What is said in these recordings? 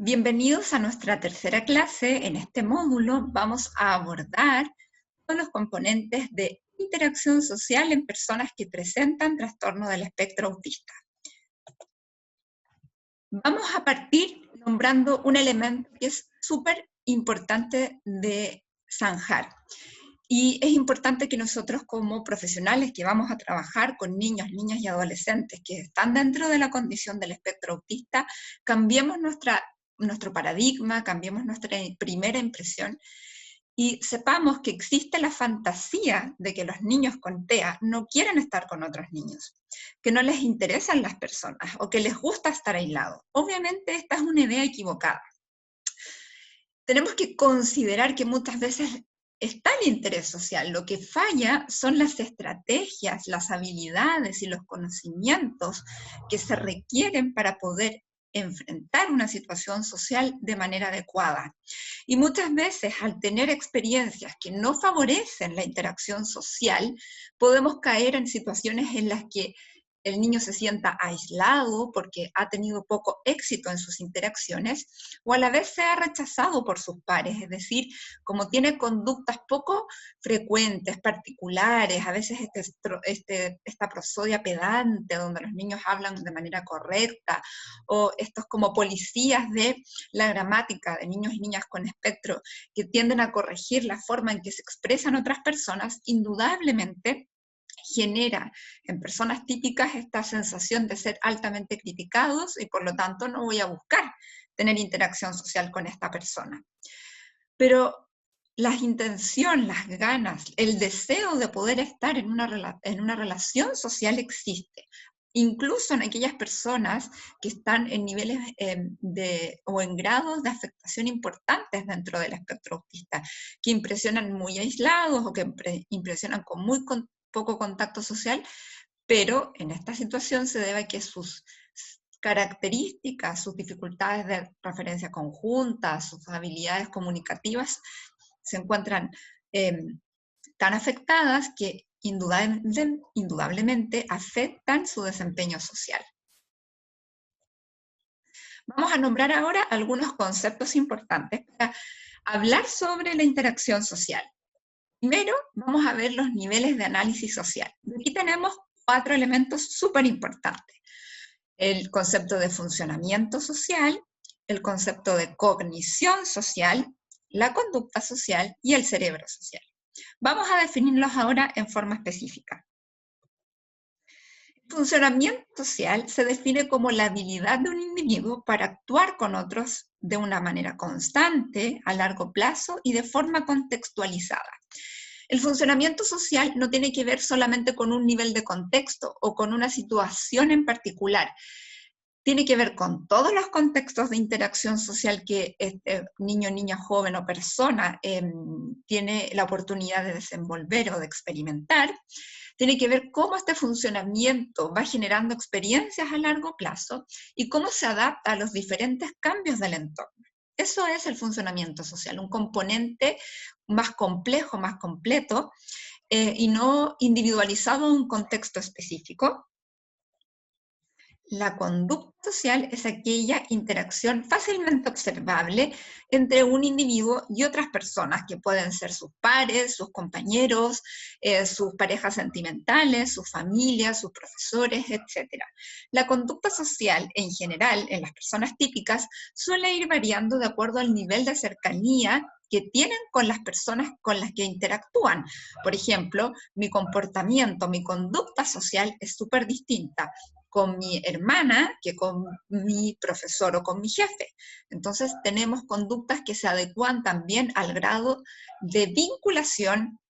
Bienvenidos a nuestra tercera clase. En este módulo vamos a abordar todos los componentes de interacción social en personas que presentan trastorno del espectro autista. Vamos a partir nombrando un elemento que es súper importante de zanjar. Y es importante que nosotros como profesionales que vamos a trabajar con niños, niñas y adolescentes que están dentro de la condición del espectro autista, cambiemos nuestro paradigma, cambiemos nuestra primera impresión y sepamos que existe la fantasía de que los niños con TEA no quieren estar con otros niños, que no les interesan las personas o que les gusta estar aislados. Obviamente esta es una idea equivocada. Tenemos que considerar que muchas veces está el interés social, lo que falla son las estrategias, las habilidades y los conocimientos que se requieren para poder enfrentar una situación social de manera adecuada. Y muchas veces al tener experiencias que no favorecen la interacción social, podemos caer en situaciones en las que el niño se sienta aislado porque ha tenido poco éxito en sus interacciones, o a la vez sea rechazado por sus pares, es decir, como tiene conductas poco frecuentes, particulares, a veces esta prosodia pedante, donde los niños hablan de manera correcta, o estos como policías de la gramática de niños y niñas con espectro, que tienden a corregir la forma en que se expresan otras personas, indudablemente genera en personas típicas esta sensación de ser altamente criticados y por lo tanto no voy a buscar tener interacción social con esta persona. Pero la intención, las ganas, el deseo de poder estar en una relación social existe. Incluso en aquellas personas que están en niveles o en grados de afectación importantes dentro del espectro autista, que impresionan muy aislados o que impresionan con muy poco contacto social, pero en esta situación se debe a que sus características, sus dificultades de referencia conjunta, sus habilidades comunicativas se encuentran tan afectadas que indudablemente afectan su desempeño social. Vamos a nombrar ahora algunos conceptos importantes para hablar sobre la interacción social. Primero, vamos a ver los niveles de análisis social. Aquí tenemos 4 elementos súper importantes. El concepto de funcionamiento social, el concepto de cognición social, la conducta social y el cerebro social. Vamos a definirlos ahora en forma específica. El funcionamiento social se define como la habilidad de un individuo para actuar con otros de una manera constante, a largo plazo y de forma contextualizada. El funcionamiento social no tiene que ver solamente con un nivel de contexto o con una situación en particular. Tiene que ver con todos los contextos de interacción social que este niño, niña, joven o persona tiene la oportunidad de desenvolver o de experimentar. Tiene que ver cómo este funcionamiento va generando experiencias a largo plazo y cómo se adapta a los diferentes cambios del entorno. Eso es el funcionamiento social, un componente más complejo, más completo, y no individualizado en un contexto específico. La conducta social es aquella interacción fácilmente observable entre un individuo y otras personas, que pueden ser sus pares, sus compañeros, sus parejas sentimentales, sus familias, sus profesores, etc. La conducta social, en general, en las personas típicas, suele ir variando de acuerdo al nivel de cercanía que tienen con las personas con las que interactúan. Por ejemplo, mi comportamiento, mi conducta social es súper distinta con mi hermana que con mi profesor o con mi jefe. Entonces tenemos conductas que se adecuan también al grado de vinculación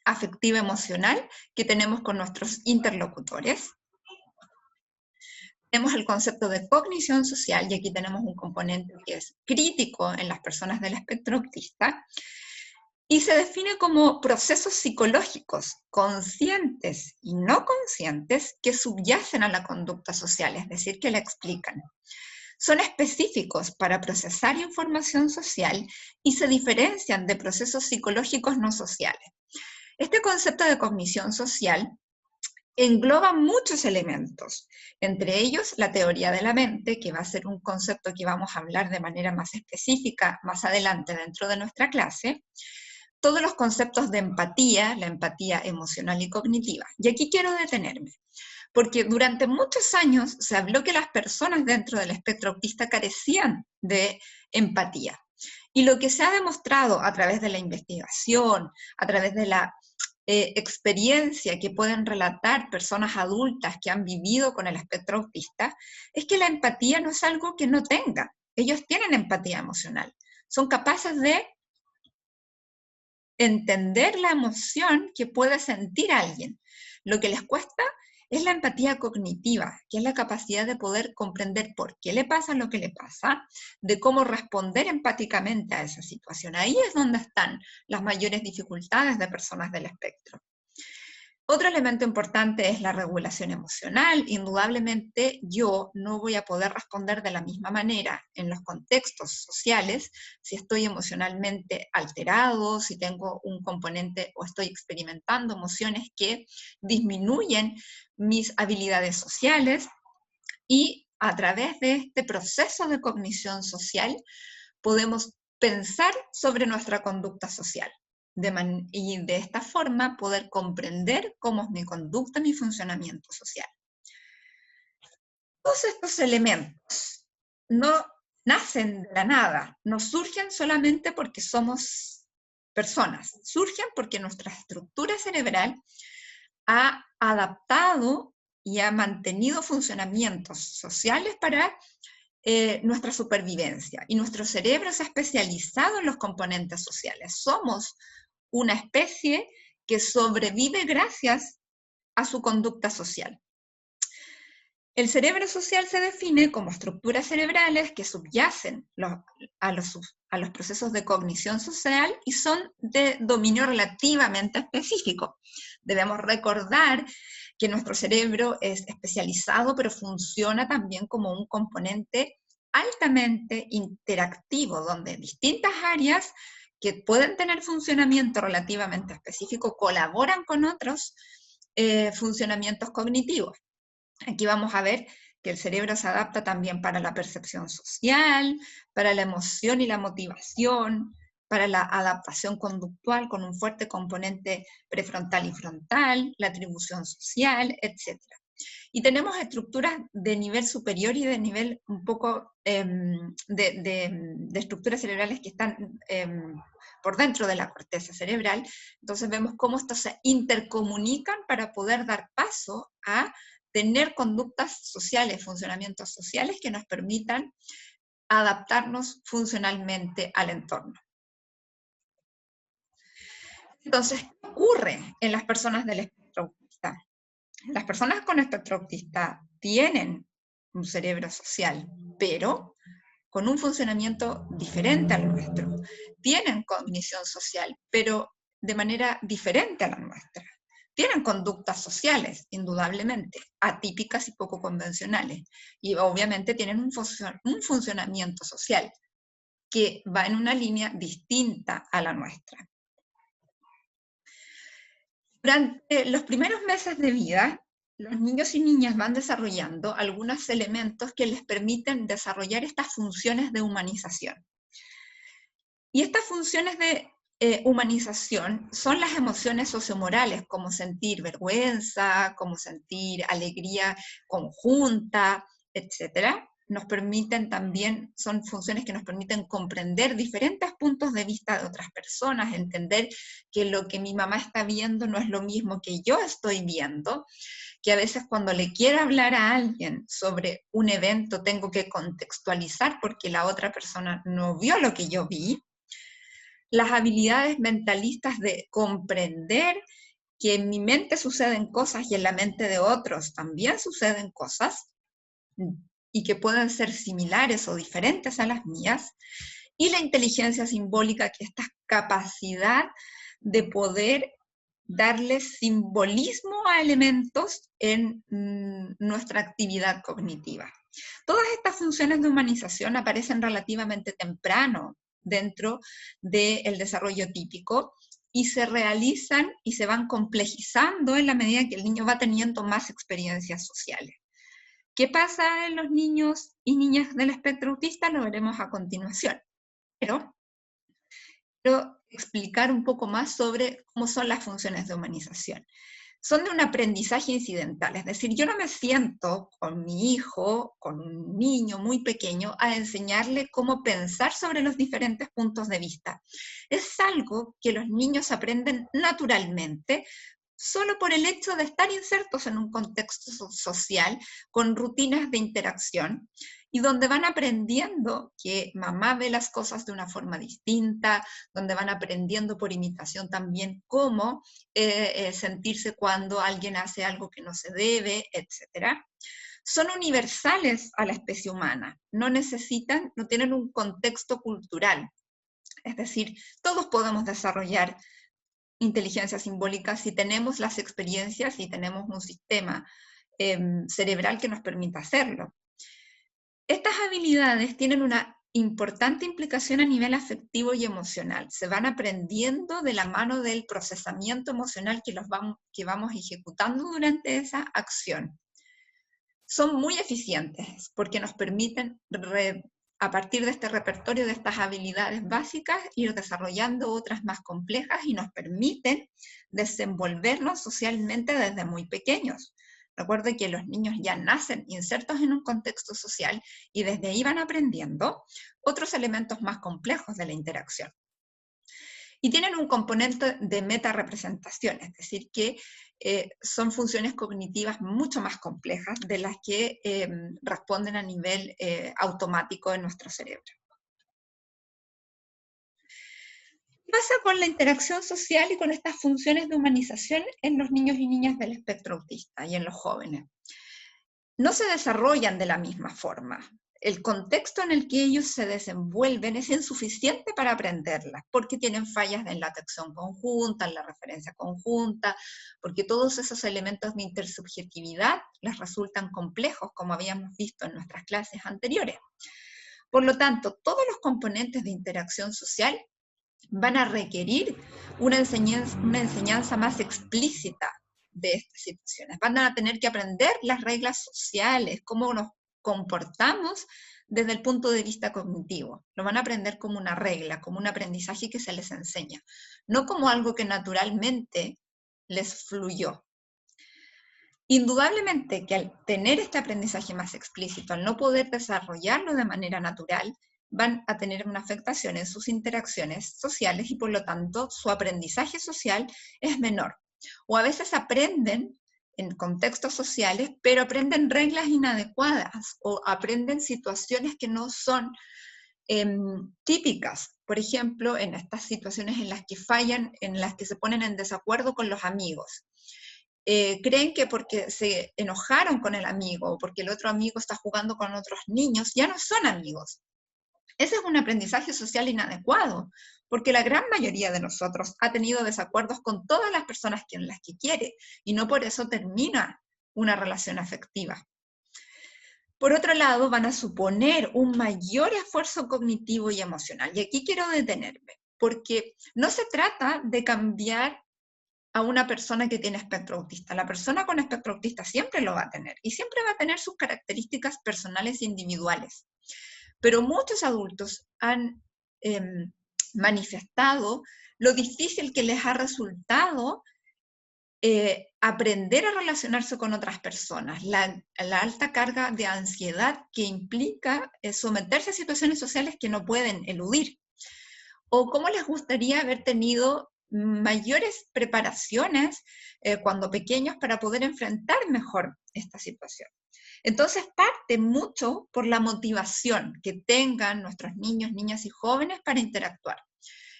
afectiva emocional que tenemos con nuestros interlocutores. Tenemos el concepto de cognición social, y aquí tenemos un componente que es crítico en las personas del espectro autista, y se define como procesos psicológicos conscientes y no conscientes que subyacen a la conducta social, es decir, que la explican. Son específicos para procesar información social y se diferencian de procesos psicológicos no sociales. Este concepto de cognición social engloba muchos elementos, entre ellos la teoría de la mente, que va a ser un concepto que vamos a hablar de manera más específica más adelante dentro de nuestra clase, todos los conceptos de empatía, la empatía emocional y cognitiva. Y aquí quiero detenerme, porque durante muchos años se habló que las personas dentro del espectro autista carecían de empatía. Y lo que se ha demostrado a través de la investigación, a través de la experiencia que pueden relatar personas adultas que han vivido con el espectro autista, es que la empatía no es algo que no tengan. Ellos tienen empatía emocional. Son capaces de entender la emoción que puede sentir alguien. Lo que les cuesta es la empatía cognitiva, que es la capacidad de poder comprender por qué le pasa lo que le pasa, de cómo responder empáticamente a esa situación. Ahí es donde están las mayores dificultades de personas del espectro. Otro elemento importante es la regulación emocional. Indudablemente yo no voy a poder responder de la misma manera en los contextos sociales si estoy emocionalmente alterado, si tengo un componente o estoy experimentando emociones que disminuyen mis habilidades sociales, y a través de este proceso de cognición social podemos pensar sobre nuestra conducta social. Y de esta forma poder comprender cómo es mi conducta, mi funcionamiento social. Todos estos elementos no nacen de la nada, no surgen solamente porque somos personas, surgen porque nuestra estructura cerebral ha adaptado y ha mantenido funcionamientos sociales para nuestra supervivencia. Y nuestro cerebro se ha especializado en los componentes sociales. Somos una especie que sobrevive gracias a su conducta social. El cerebro social se define como estructuras cerebrales que subyacen a los procesos de cognición social y son de dominio relativamente específico. Debemos recordar que nuestro cerebro es especializado, pero funciona también como un componente altamente interactivo, donde distintas áreas que pueden tener funcionamiento relativamente específico colaboran con otros funcionamientos cognitivos. Aquí vamos a ver que el cerebro se adapta también para la percepción social, para la emoción y la motivación, para la adaptación conductual con un fuerte componente prefrontal y frontal, la atribución social, etc. Y tenemos estructuras de nivel superior y de nivel un poco de estructuras cerebrales que están por dentro de la corteza cerebral. Entonces vemos cómo estos se intercomunican para poder dar paso a tener conductas sociales, funcionamientos sociales que nos permitan adaptarnos funcionalmente al entorno. Entonces, ¿qué ocurre en las personas del espectro autista? Las personas con espectro autista tienen un cerebro social, pero con un funcionamiento diferente al nuestro. Tienen cognición social, pero de manera diferente a la nuestra. Tienen conductas sociales, indudablemente, atípicas y poco convencionales. Y obviamente tienen un funcionamiento social que va en una línea distinta a la nuestra. Durante los primeros meses de vida, los niños y niñas van desarrollando algunos elementos que les permiten desarrollar estas funciones de humanización. Y estas funciones de humanización son las emociones sociomorales, como sentir vergüenza, como sentir alegría conjunta, etc. Nos permiten también, son funciones que nos permiten comprender diferentes puntos de vista de otras personas, entender que lo que mi mamá está viendo no es lo mismo que yo estoy viendo, que a veces cuando le quiero hablar a alguien sobre un evento tengo que contextualizar porque la otra persona no vio lo que yo vi. Las habilidades mentalistas de comprender que en mi mente suceden cosas y en la mente de otros también suceden cosas y que pueden ser similares o diferentes a las mías, y la inteligencia simbólica, que es esta capacidad de poder darle simbolismo a elementos en nuestra actividad cognitiva. Todas estas funciones de humanización aparecen relativamente temprano dentro del desarrollo típico y se realizan y se van complejizando en la medida que el niño va teniendo más experiencias sociales. ¿Qué pasa en los niños y niñas del espectro autista? Lo veremos a continuación. Pero quiero explicar un poco más sobre cómo son las funciones de humanización. Son de un aprendizaje incidental, es decir, yo no me siento con mi hijo, con un niño muy pequeño, a enseñarle cómo pensar sobre los diferentes puntos de vista. Es algo que los niños aprenden naturalmente, solo por el hecho de estar insertos en un contexto social con rutinas de interacción y donde van aprendiendo que mamá ve las cosas de una forma distinta, donde van aprendiendo por imitación también cómo sentirse cuando alguien hace algo que no se debe, etc. Son universales a la especie humana, no tienen un contexto cultural. Es decir, todos podemos desarrollar inteligencia simbólica si tenemos las experiencias y tenemos un sistema cerebral que nos permita hacerlo. Estas habilidades tienen una importante implicación a nivel afectivo y emocional. Se van aprendiendo de la mano del procesamiento emocional que vamos ejecutando durante esa acción. Son muy eficientes porque nos permiten, a partir de este repertorio de estas habilidades básicas, ir desarrollando otras más complejas y nos permiten desenvolvernos socialmente desde muy pequeños. Recuerde que los niños ya nacen insertos en un contexto social y desde ahí van aprendiendo otros elementos más complejos de la interacción. Y tienen un componente de metarepresentación, es decir, que son funciones cognitivas mucho más complejas de las que responden a nivel automático en nuestro cerebro. ¿Qué pasa con la interacción social y con estas funciones de humanización en los niños y niñas del espectro autista y en los jóvenes? No se desarrollan de la misma forma. El contexto en el que ellos se desenvuelven es insuficiente para aprenderlas, porque tienen fallas en la atención conjunta, en la referencia conjunta, porque todos esos elementos de intersubjetividad les resultan complejos, como habíamos visto en nuestras clases anteriores. Por lo tanto, todos los componentes de interacción social van a requerir una enseñanza más explícita de estas situaciones. Van a tener que aprender las reglas sociales, cómo nos comportamos desde el punto de vista cognitivo. Lo van a aprender como una regla, como un aprendizaje que se les enseña, no como algo que naturalmente les fluyó. Indudablemente que al tener este aprendizaje más explícito, al no poder desarrollarlo de manera natural, van a tener una afectación en sus interacciones sociales y por lo tanto su aprendizaje social es menor. O a veces aprenden en contextos sociales, pero aprenden reglas inadecuadas o aprenden situaciones que no son típicas. Por ejemplo, en estas situaciones en las que fallan, en las que se ponen en desacuerdo con los amigos. Creen que porque se enojaron con el amigo o porque el otro amigo está jugando con otros niños, ya no son amigos. Ese es un aprendizaje social inadecuado, porque la gran mayoría de nosotros ha tenido desacuerdos con todas las personas con las que quiere, y no por eso termina una relación afectiva. Por otro lado, van a suponer un mayor esfuerzo cognitivo y emocional. Y aquí quiero detenerme, porque no se trata de cambiar a una persona que tiene espectro autista. La persona con espectro autista siempre lo va a tener, y siempre va a tener sus características personales e individuales. Pero muchos adultos han manifestado lo difícil que les ha resultado aprender a relacionarse con otras personas, la alta carga de ansiedad que implica someterse a situaciones sociales que no pueden eludir, o cómo les gustaría haber tenido mayores preparaciones cuando pequeños para poder enfrentar mejor esta situación. Entonces parte mucho por la motivación que tengan nuestros niños, niñas y jóvenes para interactuar.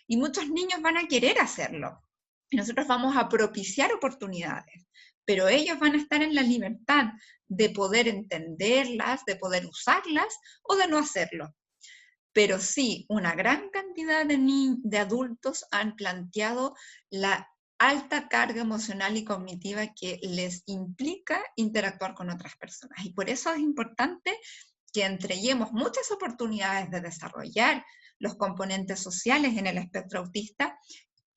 Y muchos niños van a querer hacerlo. Y nosotros vamos a propiciar oportunidades, pero ellos van a estar en la libertad de poder entenderlas, de poder usarlas o de no hacerlo. Pero sí, una gran cantidad de adultos han planteado la alta carga emocional y cognitiva que les implica interactuar con otras personas. Y por eso es importante que entreguemos muchas oportunidades de desarrollar los componentes sociales en el espectro autista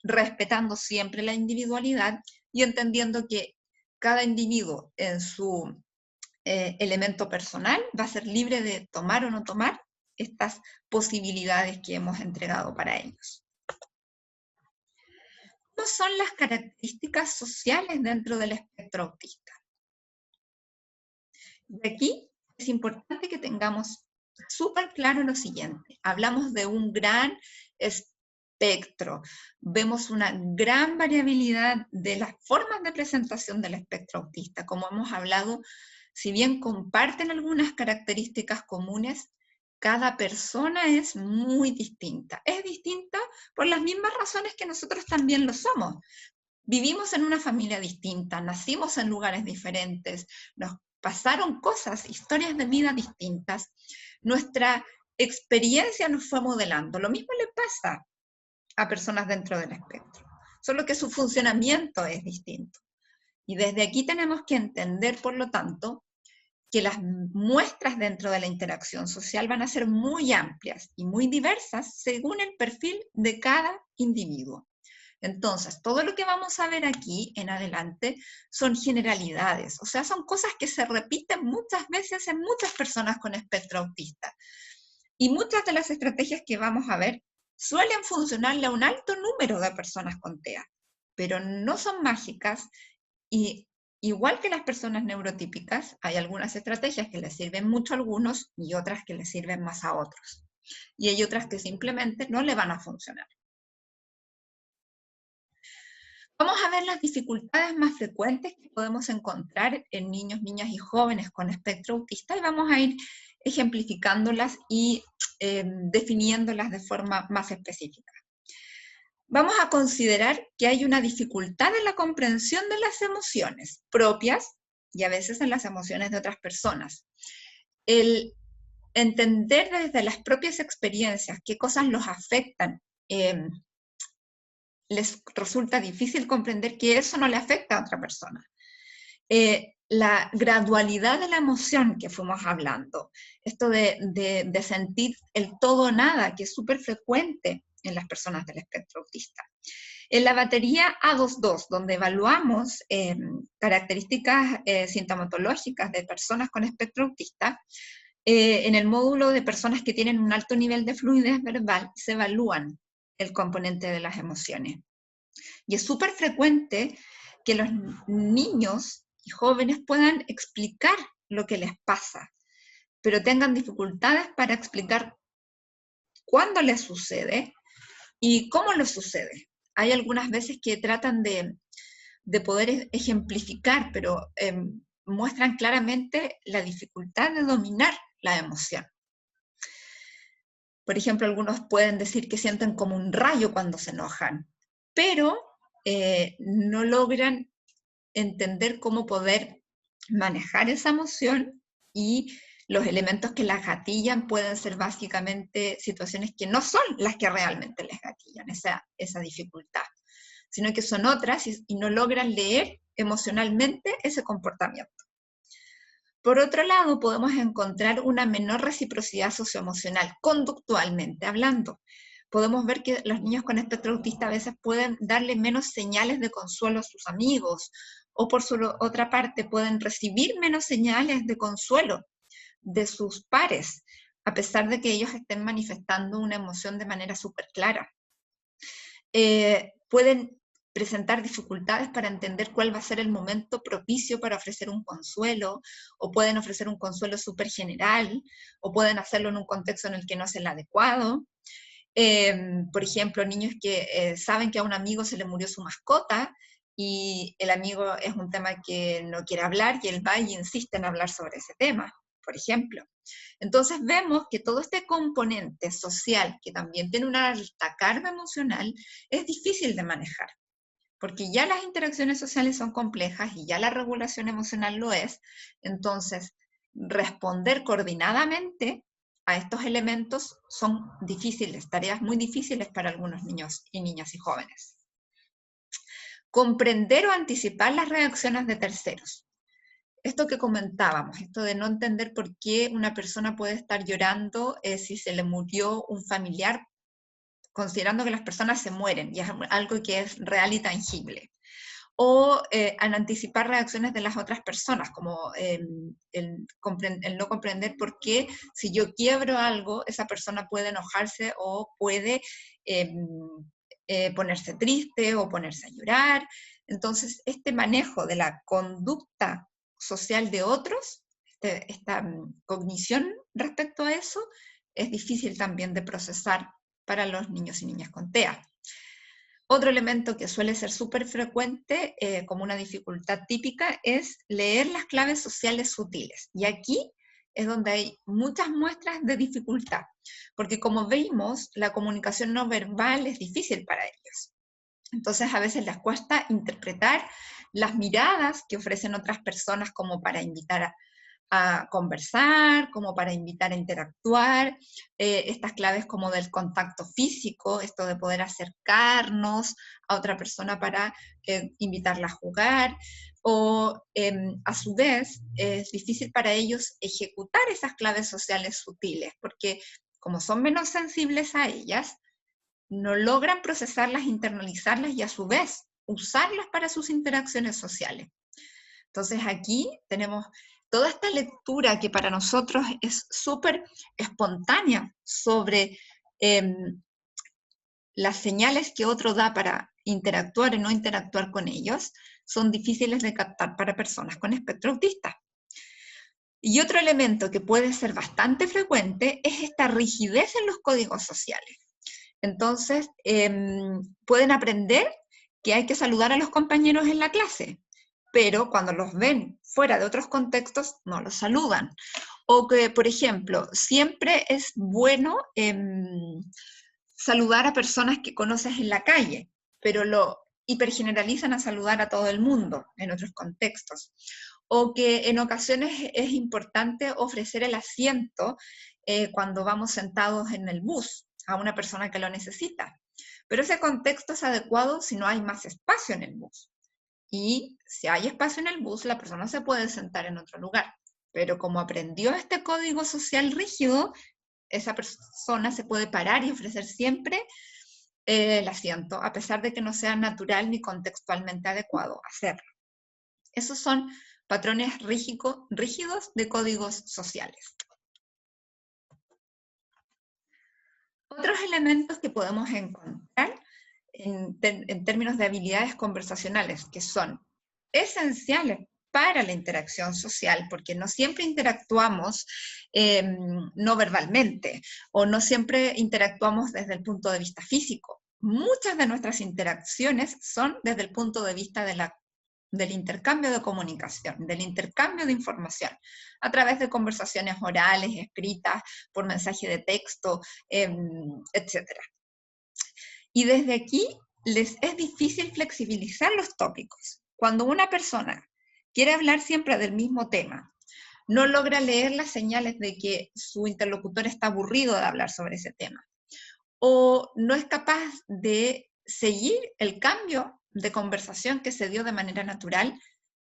respetando siempre la individualidad y entendiendo que cada individuo en su elemento personal va a ser libre de tomar o no tomar estas posibilidades que hemos entregado para ellos. ¿Cómo son las características sociales dentro del espectro autista? Y aquí es importante que tengamos súper claro lo siguiente. Hablamos de un gran espectro. Vemos una gran variabilidad de las formas de presentación del espectro autista. Como hemos hablado, si bien comparten algunas características comunes, cada persona es muy distinta. Es distinta por las mismas razones que nosotros también lo somos. Vivimos en una familia distinta, nacimos en lugares diferentes, nos pasaron cosas, historias de vida distintas. Nuestra experiencia nos fue modelando. Lo mismo le pasa a personas dentro del espectro, solo que su funcionamiento es distinto. Y desde aquí tenemos que entender, por lo tanto, que las muestras dentro de la interacción social van a ser muy amplias y muy diversas según el perfil de cada individuo. Entonces, todo lo que vamos a ver aquí en adelante son generalidades, o sea, son cosas que se repiten muchas veces en muchas personas con espectro autista. Y muchas de las estrategias que vamos a ver suelen funcionarle a un alto número de personas con TEA, pero no son mágicas y igual que las personas neurotípicas, hay algunas estrategias que les sirven mucho a algunos y otras que les sirven más a otros. Y hay otras que simplemente no le van a funcionar. Vamos a ver las dificultades más frecuentes que podemos encontrar en niños, niñas y jóvenes con espectro autista y vamos a ir ejemplificándolas y definiéndolas de forma más específica. Vamos a considerar que hay una dificultad en la comprensión de las emociones propias y a veces en las emociones de otras personas. El entender desde las propias experiencias qué cosas los afectan, les resulta difícil comprender que eso no le afecta a otra persona. La gradualidad de la emoción que fuimos hablando, esto de sentir el todo o nada, que es súper frecuente en las personas del espectro autista. En la batería A22, donde evaluamos características sintomatológicas de personas con espectro autista, en el módulo de personas que tienen un alto nivel de fluidez verbal, se evalúan el componente de las emociones. Y es súper frecuente que los niños y jóvenes puedan explicar lo que les pasa, pero tengan dificultades para explicar cuándo les sucede y cómo les sucede. Hay algunas veces que tratan de poder ejemplificar, pero muestran claramente la dificultad de dominar la emoción. Por ejemplo, algunos pueden decir que sienten como un rayo cuando se enojan, pero no logran entender cómo poder manejar esa emoción y los elementos que la gatillan pueden ser básicamente situaciones que no son las que realmente les gatillan esa dificultad, sino que son otras y no logran leer emocionalmente ese comportamiento. Por otro lado, podemos encontrar una menor reciprocidad socioemocional, conductualmente hablando. Podemos ver que los niños con espectro autista a veces pueden darle menos señales de consuelo a sus amigos, o por su otra parte pueden recibir menos señales de consuelo de sus pares, a pesar de que ellos estén manifestando una emoción de manera súper clara. Pueden presentar dificultades para entender cuál va a ser el momento propicio para ofrecer un consuelo, o pueden ofrecer un consuelo súper general, o pueden hacerlo en un contexto en el que no es el adecuado. Por ejemplo, niños que saben que a un amigo se le murió su mascota y el amigo es un tema que no quiere hablar y él va y insiste en hablar sobre ese tema, por ejemplo. Entonces vemos que todo este componente social, que también tiene una alta carga emocional, es difícil de manejar, porque ya las interacciones sociales son complejas y ya la regulación emocional lo es. Entonces, responder coordinadamente a estos elementos son difíciles, tareas muy difíciles para algunos niños y niñas y jóvenes. Comprender o anticipar las reacciones de terceros. Esto que comentábamos, esto de no entender por qué una persona puede estar llorando si se le murió un familiar considerando que las personas se mueren, y es algo que es real y tangible. O al anticipar reacciones de las otras personas, como el no comprender por qué si yo quiebro algo, esa persona puede enojarse o puede ponerse triste o ponerse a llorar. Entonces, este manejo de la conducta social de otros, esta cognición respecto a eso, es difícil también de procesar para los niños y niñas con TEA. Otro elemento que suele ser súper frecuente como una dificultad típica es leer las claves sociales sutiles. Y aquí es donde hay muchas muestras de dificultad, porque como vimos, la comunicación no verbal es difícil para ellos. Entonces a veces les cuesta interpretar las miradas que ofrecen otras personas como para invitar a conversar, como para invitar a interactuar, estas claves como del contacto físico, esto de poder acercarnos a otra persona para invitarla a jugar, o a su vez es difícil para ellos ejecutar esas claves sociales sutiles, porque como son menos sensibles a ellas, no logran procesarlas, internalizarlas y a su vez usarlas para sus interacciones sociales. Entonces aquí tenemos toda esta lectura que para nosotros es súper espontánea sobre las señales que otro da para interactuar y no interactuar con ellos, son difíciles de captar para personas con espectro autista. Y otro elemento que puede ser bastante frecuente es esta rigidez en los códigos sociales. Entonces, pueden aprender que hay que saludar a los compañeros en la clase, pero cuando los ven fuera de otros contextos, no los saludan. O que, por ejemplo, siempre es bueno saludar a personas que conoces en la calle, pero lo hipergeneralizan a saludar a todo el mundo en otros contextos. O que en ocasiones es importante ofrecer el asiento cuando vamos sentados en el bus a una persona que lo necesita. Pero ese contexto es adecuado si no hay más espacio en el bus. Y si hay espacio en el bus, la persona se puede sentar en otro lugar. Pero como aprendió este código social rígido, esa persona se puede parar y ofrecer siempre el asiento, a pesar de que no sea natural ni contextualmente adecuado hacerlo. Esos son patrones rígidos de códigos sociales. Otros elementos que podemos encontrar en términos de habilidades conversacionales, que son esenciales para la interacción social, porque no siempre interactuamos no verbalmente, o no siempre interactuamos desde el punto de vista físico. Muchas de nuestras interacciones son desde el punto de vista del intercambio de comunicación, del intercambio de información, a través de conversaciones orales, escritas, por mensaje de texto, etc. Y desde aquí les es difícil flexibilizar los tópicos. Cuando una persona quiere hablar siempre del mismo tema, no logra leer las señales de que su interlocutor está aburrido de hablar sobre ese tema, o no es capaz de seguir el cambio de conversación que se dio de manera natural,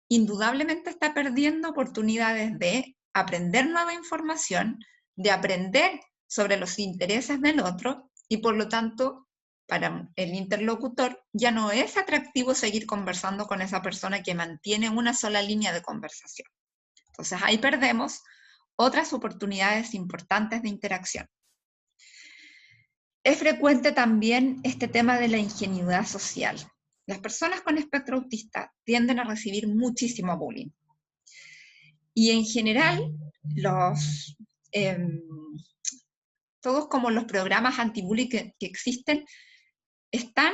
indudablemente está perdiendo oportunidades de aprender nueva información, de aprender sobre los intereses del otro, y por lo tanto, para el interlocutor ya no es atractivo seguir conversando con esa persona que mantiene una sola línea de conversación. Entonces ahí perdemos otras oportunidades importantes de interacción. Es frecuente también este tema de la ingenuidad social. Las personas con espectro autista tienden a recibir muchísimo bullying. Y en general, todos como los programas anti-bullying que existen, están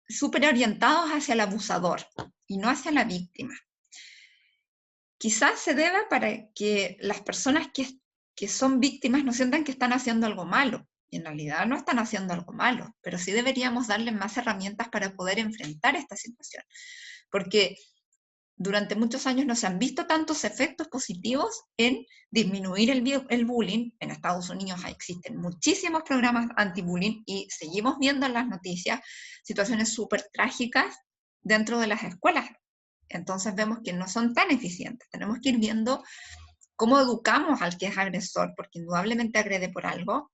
súper orientados hacia el abusador y no hacia la víctima. Quizás se deba para que las personas que son víctimas no sientan que están haciendo algo malo. Y en realidad no están haciendo algo malo, pero sí deberíamos darles más herramientas para poder enfrentar esta situación. Porque durante muchos años no se han visto tantos efectos positivos en disminuir el bullying. En Estados Unidos existen muchísimos programas anti-bullying y seguimos viendo en las noticias situaciones súper trágicas dentro de las escuelas. Entonces vemos que no son tan eficientes. Tenemos que ir viendo cómo educamos al que es agresor, porque indudablemente agrede por algo,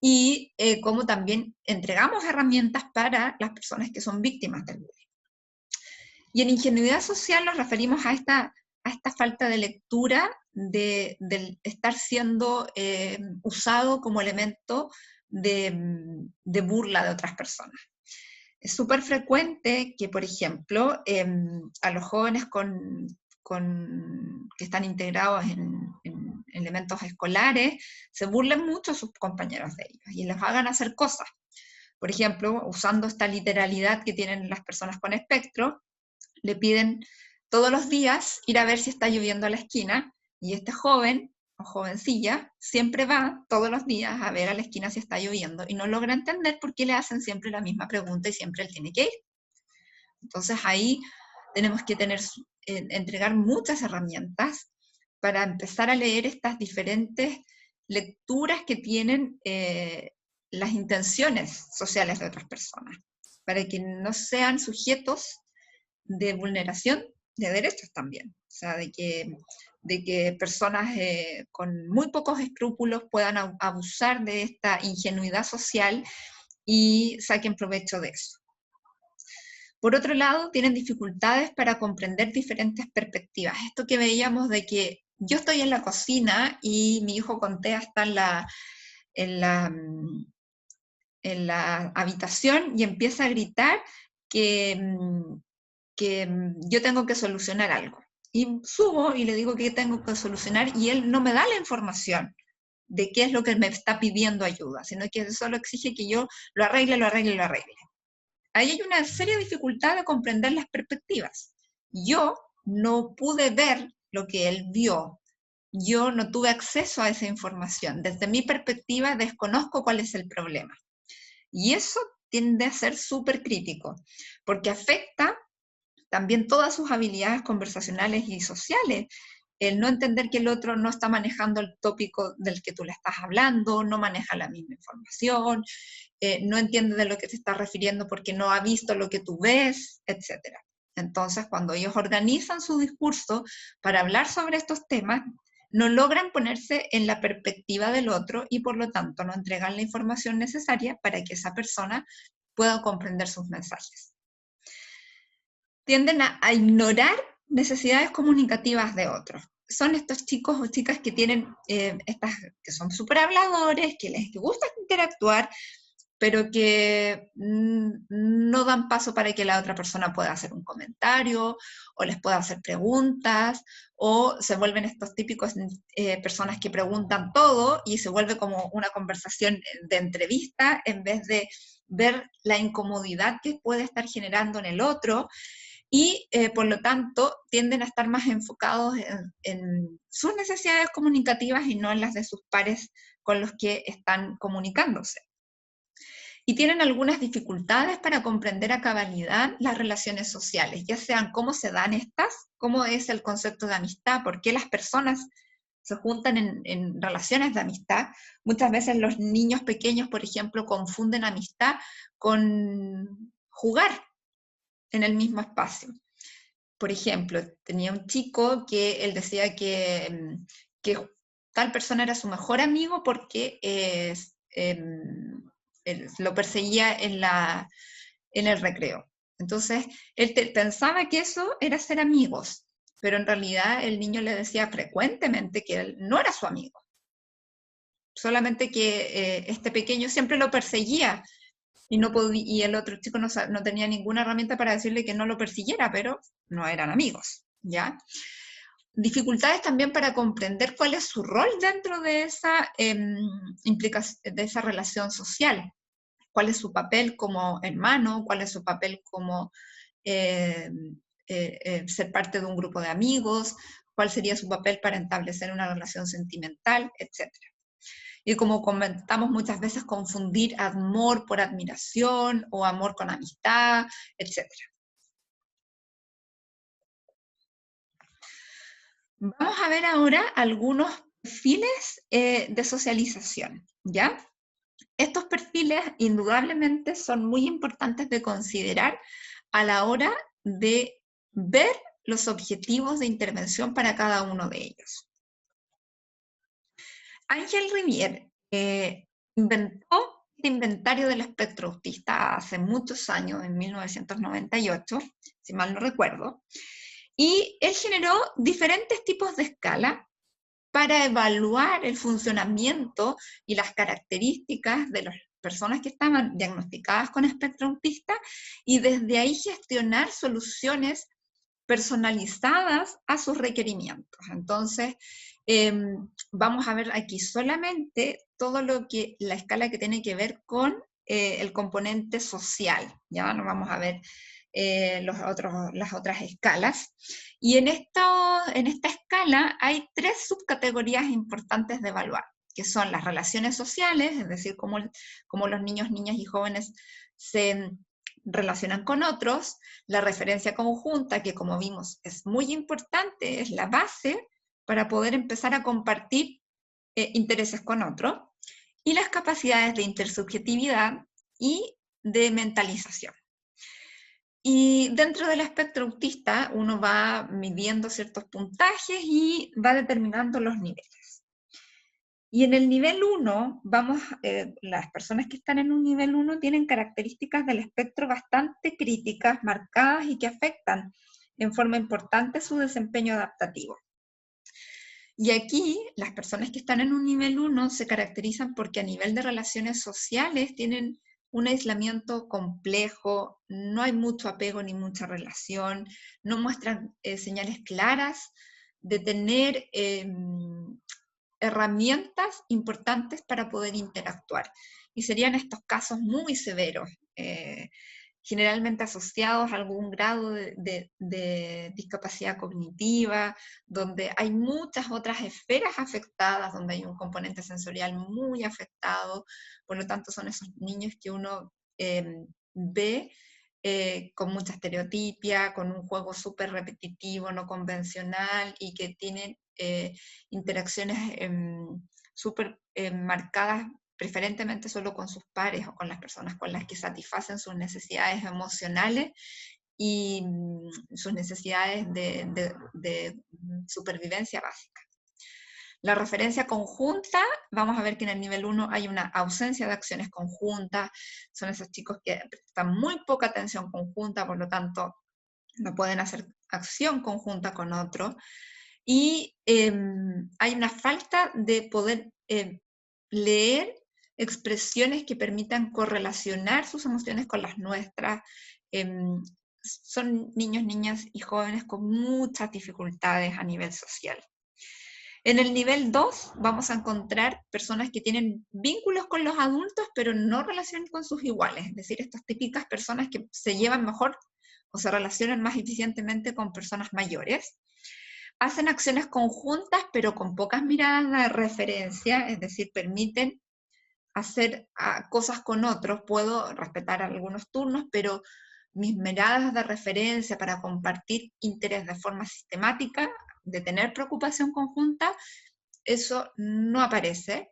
y cómo también entregamos herramientas para las personas que son víctimas del bullying. Y en ingenuidad social nos referimos a esta falta de lectura de estar siendo usado como elemento de burla de otras personas. Es súper frecuente que, por ejemplo, a los jóvenes que están integrados en elementos escolares se burlen mucho a sus compañeros de ellos y les hagan hacer cosas. Por ejemplo, usando esta literalidad que tienen las personas con espectro, le piden todos los días ir a ver si está lloviendo a la esquina, y este joven o jovencilla siempre va todos los días a ver a la esquina si está lloviendo, y no logra entender por qué le hacen siempre la misma pregunta y siempre él tiene que ir. Entonces ahí tenemos que entregar muchas herramientas para empezar a leer estas diferentes lecturas que tienen las intenciones sociales de otras personas, para que no sean sujetos de vulneración de derechos también. O sea, de que personas con muy pocos escrúpulos puedan abusar de esta ingenuidad social y saquen provecho de eso. Por otro lado, tienen dificultades para comprender diferentes perspectivas. Esto que veíamos de que yo estoy en la cocina y mi hijo Contea está en la habitación y empieza a gritar que yo tengo que solucionar algo. Y subo y le digo que tengo que solucionar y él no me da la información de qué es lo que me está pidiendo ayuda, sino que solo exige que yo lo arregle. Ahí hay una seria dificultad de comprender las perspectivas. Yo no pude ver lo que él vio. Yo no tuve acceso a esa información. Desde mi perspectiva desconozco cuál es el problema. Y eso tiende a ser súper crítico, porque afecta también todas sus habilidades conversacionales y sociales. El no entender que el otro no está manejando el tópico del que tú le estás hablando, no maneja la misma información, no entiende de lo que te estás refiriendo porque no ha visto lo que tú ves, etc. Entonces, cuando ellos organizan su discurso para hablar sobre estos temas, no logran ponerse en la perspectiva del otro y por lo tanto no entregan la información necesaria para que esa persona pueda comprender sus mensajes. Tienden a ignorar necesidades comunicativas de otros. Son estos chicos o chicas que tienen que son súper habladores, que les gusta interactuar, pero que no dan paso para que la otra persona pueda hacer un comentario, o les pueda hacer preguntas, o se vuelven estos típicos personas que preguntan todo, y se vuelve como una conversación de entrevista, en vez de ver la incomodidad que puede estar generando en el otro, y por lo tanto tienden a estar más enfocados en sus necesidades comunicativas y no en las de sus pares con los que están comunicándose. Y tienen algunas dificultades para comprender a cabalidad las relaciones sociales, ya sean cómo se dan estas, cómo es el concepto de amistad, por qué las personas se juntan en relaciones de amistad. Muchas veces los niños pequeños, por ejemplo, confunden amistad con jugar en el mismo espacio. Por ejemplo, tenía un chico que él decía que tal persona era su mejor amigo porque lo perseguía en el recreo. Entonces, él pensaba que eso era ser amigos, pero en realidad el niño le decía frecuentemente que él no era su amigo. Solamente que este pequeño siempre lo perseguía y el otro chico no tenía ninguna herramienta para decirle que no lo persiguiera, pero no eran amigos, ¿ya? Dificultades también para comprender cuál es su rol dentro de de esa relación social. Cuál es su papel como hermano, cuál es su papel como ser parte de un grupo de amigos, cuál sería su papel para establecer una relación sentimental, etc. Y como comentamos muchas veces, confundir amor por admiración o amor con amistad, etc. Vamos a ver ahora algunos perfiles de socialización, ¿ya? Estos perfiles indudablemente son muy importantes de considerar a la hora de ver los objetivos de intervención para cada uno de ellos. Ángel Rivière inventó el inventario del espectro autista hace muchos años, en 1998, si mal no recuerdo, y él generó diferentes tipos de escala para evaluar el funcionamiento y las características de las personas que estaban diagnosticadas con espectro autista y desde ahí gestionar soluciones personalizadas a sus requerimientos. Entonces, vamos a ver aquí solamente todo lo que, la escala que tiene que ver con el componente social, ya no vamos a ver las otras escalas. Y en esta escala hay tres subcategorías importantes de evaluar, que son las relaciones sociales, es decir, cómo los niños, niñas y jóvenes se relacionan con otros, la referencia conjunta, que como vimos es muy importante, es la base para poder empezar a compartir intereses con otros, y las capacidades de intersubjetividad y de mentalización. Y dentro del espectro autista uno va midiendo ciertos puntajes y va determinando los niveles. Y en el nivel 1, las personas que están en un nivel 1 tienen características del espectro bastante críticas, marcadas y que afectan en forma importante su desempeño adaptativo. Y aquí las personas que están en un nivel 1 se caracterizan porque a nivel de relaciones sociales tienen un aislamiento complejo, no hay mucho apego ni mucha relación, no muestran señales claras de tener herramientas importantes para poder interactuar. Y serían estos casos muy severos, generalmente asociados a algún grado de discapacidad cognitiva, donde hay muchas otras esferas afectadas, donde hay un componente sensorial muy afectado, por lo tanto son esos niños que uno ve con mucha estereotipia, con un juego súper repetitivo, no convencional, y que tienen interacciones súper marcadas preferentemente solo con sus pares o con las personas con las que satisfacen sus necesidades emocionales y sus necesidades de supervivencia básica. La referencia conjunta, vamos a ver que en el nivel 1 hay una ausencia de acciones conjuntas, son esos chicos que prestan muy poca atención conjunta, por lo tanto no pueden hacer acción conjunta con otro, y hay una falta de poder leer expresiones que permitan correlacionar sus emociones con las nuestras. Son niños, niñas y jóvenes con muchas dificultades a nivel social. En el nivel 2 vamos a encontrar personas que tienen vínculos con los adultos, pero no relacionan con sus iguales, es decir, estas típicas personas que se llevan mejor o se relacionan más eficientemente con personas mayores. Hacen acciones conjuntas, pero con pocas miradas de referencia, es decir, permiten hacer cosas con otros, puedo respetar algunos turnos, pero mis miradas de referencia para compartir interés de forma sistemática, de tener preocupación conjunta, eso no aparece.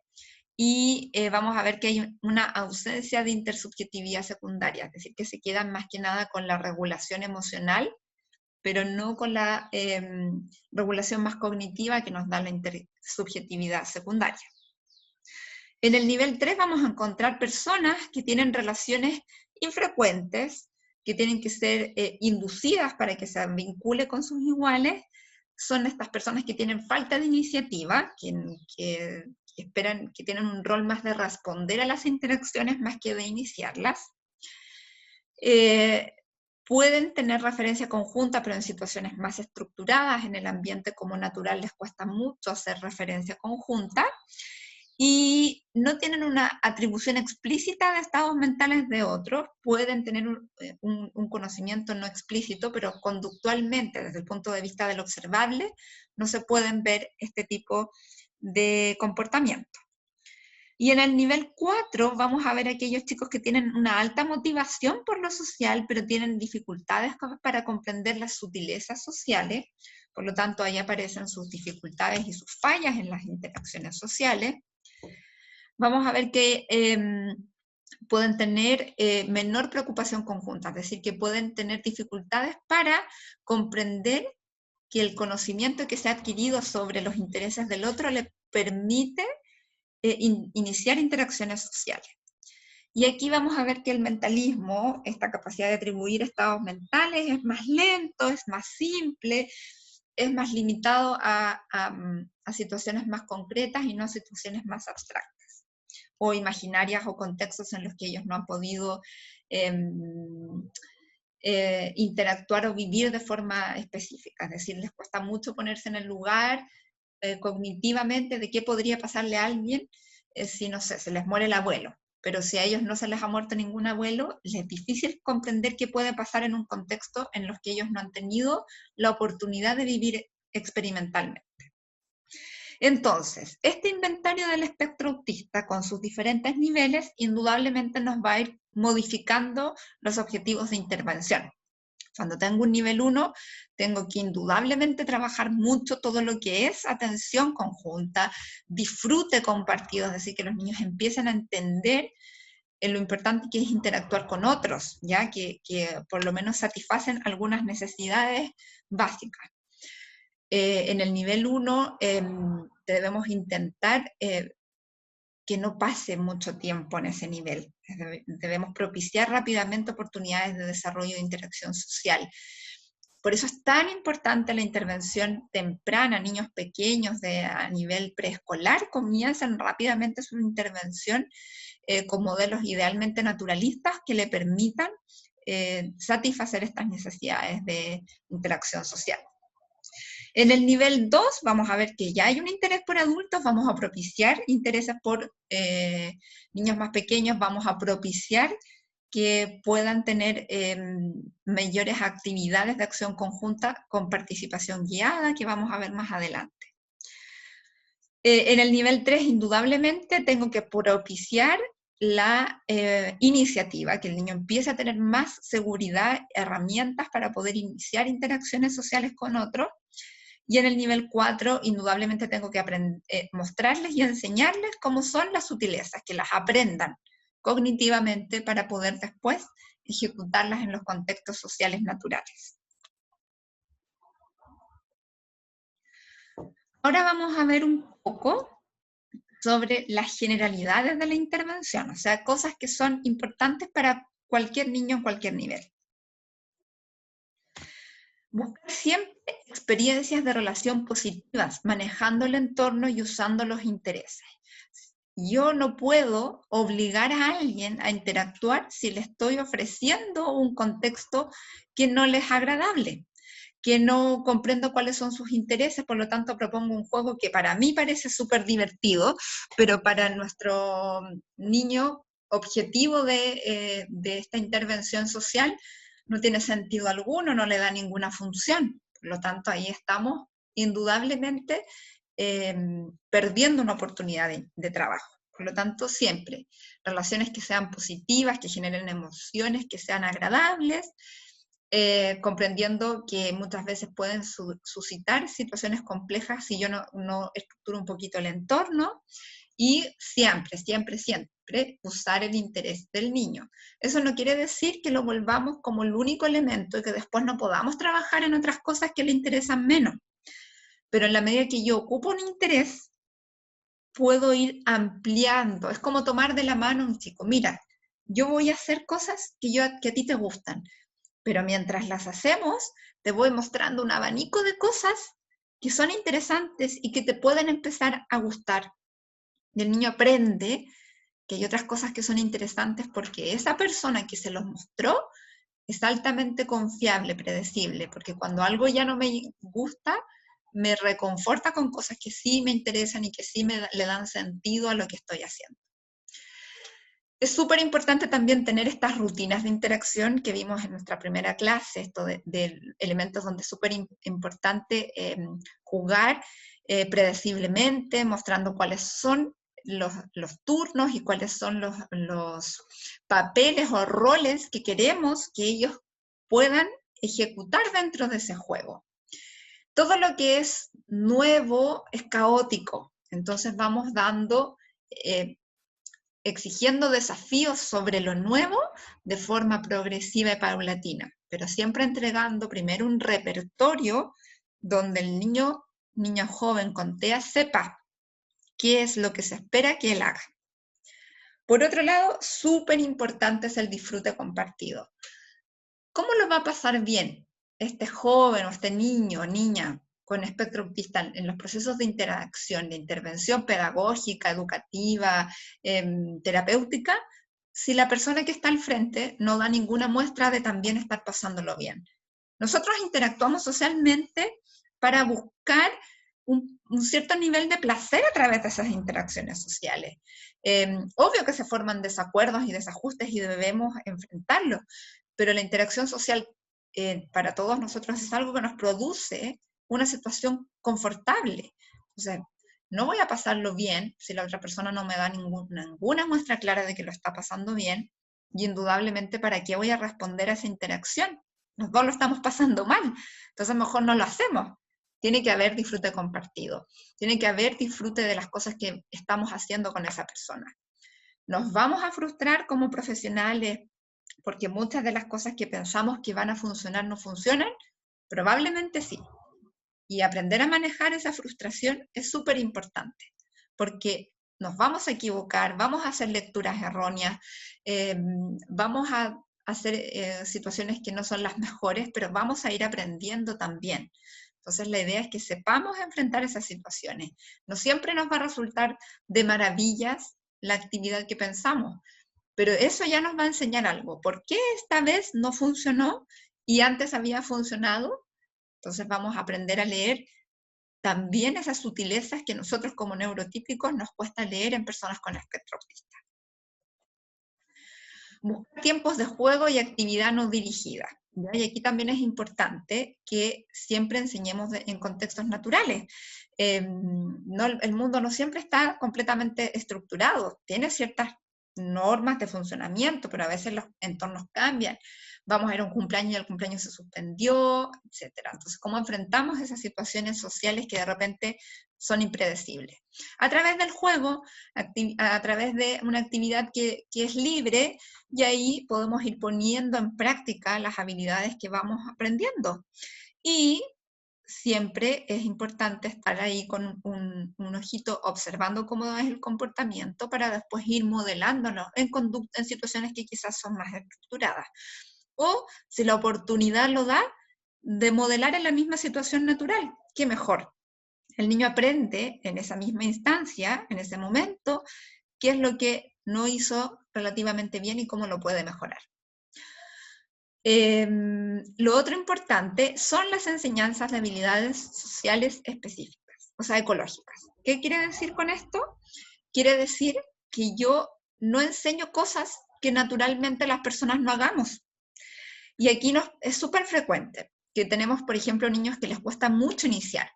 Y vamos a ver que hay una ausencia de intersubjetividad secundaria, es decir, que se quedan más que nada con la regulación emocional, pero no con la regulación más cognitiva que nos da la intersubjetividad secundaria. En el nivel 3 vamos a encontrar personas que tienen relaciones infrecuentes, que tienen que ser inducidas para que se vincule con sus iguales. Son estas personas que tienen falta de iniciativa, que esperan, que tienen un rol más de responder a las interacciones más que de iniciarlas. Pueden tener referencia conjunta, pero en situaciones más estructuradas, en el ambiente como natural les cuesta mucho hacer referencia conjunta, y no tienen una atribución explícita de estados mentales de otros, pueden tener un conocimiento no explícito, pero conductualmente, desde el punto de vista del observable, no se pueden ver este tipo de comportamiento. Y en el nivel 4 vamos a ver aquellos chicos que tienen una alta motivación por lo social, pero tienen dificultades para comprender las sutilezas sociales, por lo tanto ahí aparecen sus dificultades y sus fallas en las interacciones sociales. Vamos a ver que pueden tener menor preocupación conjunta, es decir, que pueden tener dificultades para comprender que el conocimiento que se ha adquirido sobre los intereses del otro le permite iniciar interacciones sociales. Y aquí vamos a ver que el mentalismo, esta capacidad de atribuir estados mentales, es más lento, es más simple, es más limitado a situaciones más concretas y no a situaciones más abstractas, o imaginarias o contextos en los que ellos no han podido interactuar o vivir de forma específica. Es decir, les cuesta mucho ponerse en el lugar cognitivamente de qué podría pasarle a alguien si, no sé, se les muere el abuelo. Pero si a ellos no se les ha muerto ningún abuelo, les es difícil comprender qué puede pasar en un contexto en los que ellos no han tenido la oportunidad de vivir experimentalmente. Entonces, este inventario del espectro autista con sus diferentes niveles indudablemente nos va a ir modificando los objetivos de intervención. Cuando tengo un nivel 1, tengo que indudablemente trabajar mucho todo lo que es atención conjunta, disfrute compartido, es decir, que los niños empiecen a entender lo importante que es interactuar con otros, ya que por lo menos satisfacen algunas necesidades básicas. En el nivel 1 debemos intentar que no pase mucho tiempo en ese nivel. Debemos propiciar rápidamente oportunidades de desarrollo de interacción social. Por eso es tan importante la intervención temprana. Niños pequeños a nivel preescolar comienzan rápidamente su intervención con modelos idealmente naturalistas que le permitan satisfacer estas necesidades de interacción social. En el nivel 2 vamos a ver que ya hay un interés por adultos, vamos a propiciar intereses por niños más pequeños, vamos a propiciar que puedan tener mayores actividades de acción conjunta con participación guiada, que vamos a ver más adelante. En el nivel 3, indudablemente, tengo que propiciar la iniciativa, que el niño empiece a tener más seguridad, herramientas para poder iniciar interacciones sociales con otros. Y en el nivel 4, indudablemente tengo que mostrarles y enseñarles cómo son las sutilezas, que las aprendan cognitivamente para poder después ejecutarlas en los contextos sociales naturales. Ahora vamos a ver un poco sobre las generalidades de la intervención, o sea, cosas que son importantes para cualquier niño en cualquier nivel. Buscar siempre experiencias de relación positivas, manejando el entorno y usando los intereses. Yo no puedo obligar a alguien a interactuar si le estoy ofreciendo un contexto que no les es agradable, que no comprendo cuáles son sus intereses, por lo tanto propongo un juego que para mí parece súper divertido, pero para nuestro niño objetivo de esta intervención social no tiene sentido alguno, no le da ninguna función. Por lo tanto, ahí estamos indudablemente perdiendo una oportunidad de trabajo. Por lo tanto, siempre relaciones que sean positivas, que generen emociones, que sean agradables, comprendiendo que muchas veces pueden suscitar situaciones complejas si yo no estructuro un poquito el entorno, y siempre, siempre, siempre usar el interés del niño. Eso no quiere decir que lo volvamos como el único elemento y que después no podamos trabajar en otras cosas que le interesan menos. Pero en la medida que yo ocupo un interés, puedo ir ampliando. Es como tomar de la mano a un chico. Mira, yo voy a hacer cosas que a ti te gustan, pero mientras las hacemos, te voy mostrando un abanico de cosas que son interesantes y que te pueden empezar a gustar. Y el niño aprende que hay otras cosas que son interesantes porque esa persona que se los mostró es altamente confiable, predecible, porque cuando algo ya no me gusta, me reconforta con cosas que sí me interesan y que sí le dan sentido a lo que estoy haciendo. Es súper importante también tener estas rutinas de interacción que vimos en nuestra primera clase, esto de elementos donde es súper importante jugar predeciblemente, mostrando cuáles son los turnos y cuáles son los papeles o roles que queremos que ellos puedan ejecutar dentro de ese juego. Todo lo que es nuevo es caótico, entonces vamos exigiendo desafíos sobre lo nuevo de forma progresiva y paulatina, pero siempre entregando primero un repertorio donde el niño joven con TEA sepa qué es lo que se espera que él haga. Por otro lado, súper importante es el disfrute compartido. ¿Cómo lo va a pasar bien este joven o este niño o niña con espectro autista en los procesos de interacción, de intervención pedagógica, educativa, terapéutica, si la persona que está al frente no da ninguna muestra de también estar pasándolo bien? Nosotros interactuamos socialmente para buscar un cierto nivel de placer a través de esas interacciones sociales. Obvio que se forman desacuerdos y desajustes y debemos enfrentarlos, pero la interacción social para todos nosotros es algo que nos produce una situación confortable. O sea, no voy a pasarlo bien si la otra persona no me da ninguna muestra clara de que lo está pasando bien, y indudablemente, ¿para qué voy a responder a esa interacción? Los dos lo estamos pasando mal, entonces mejor no lo hacemos. Tiene que haber disfrute compartido, tiene que haber disfrute de las cosas que estamos haciendo con esa persona. ¿Nos vamos a frustrar como profesionales porque muchas de las cosas que pensamos que van a funcionar no funcionan? Probablemente sí. Y aprender a manejar esa frustración es súper importante, porque nos vamos a equivocar, vamos a hacer lecturas erróneas, vamos a hacer situaciones que no son las mejores, pero vamos a ir aprendiendo también. Entonces la idea es que sepamos enfrentar esas situaciones. No siempre nos va a resultar de maravillas la actividad que pensamos, pero eso ya nos va a enseñar algo. ¿Por qué esta vez no funcionó y antes había funcionado? Entonces vamos a aprender a leer también esas sutilezas que nosotros como neurotípicos nos cuesta leer en personas con espectro autista. Buscar tiempos de juego y actividad no dirigida. ¿Ya? Y aquí también es importante que siempre enseñemos en contextos naturales. El mundo no siempre está completamente estructurado, tiene ciertas normas de funcionamiento, pero a veces los entornos cambian. Vamos a ir a un cumpleaños y el cumpleaños se suspendió, etc. Entonces, ¿cómo enfrentamos esas situaciones sociales que de repente son impredecibles? A través del juego, a través de una actividad que es libre, y ahí podemos ir poniendo en práctica las habilidades que vamos aprendiendo. Y siempre es importante estar ahí con un ojito observando cómo es el comportamiento para después ir modelándolo en situaciones que quizás son más estructuradas. O si la oportunidad lo da, de modelar en la misma situación natural, qué mejor. El niño aprende en esa misma instancia, en ese momento, qué es lo que no hizo relativamente bien y cómo lo puede mejorar. Lo otro importante son las enseñanzas de habilidades sociales específicas, o sea, ecológicas. ¿Qué quiere decir con esto? Quiere decir que yo no enseño cosas que naturalmente las personas no hagamos. Y aquí es súper frecuente que tenemos, por ejemplo, niños que les cuesta mucho iniciar.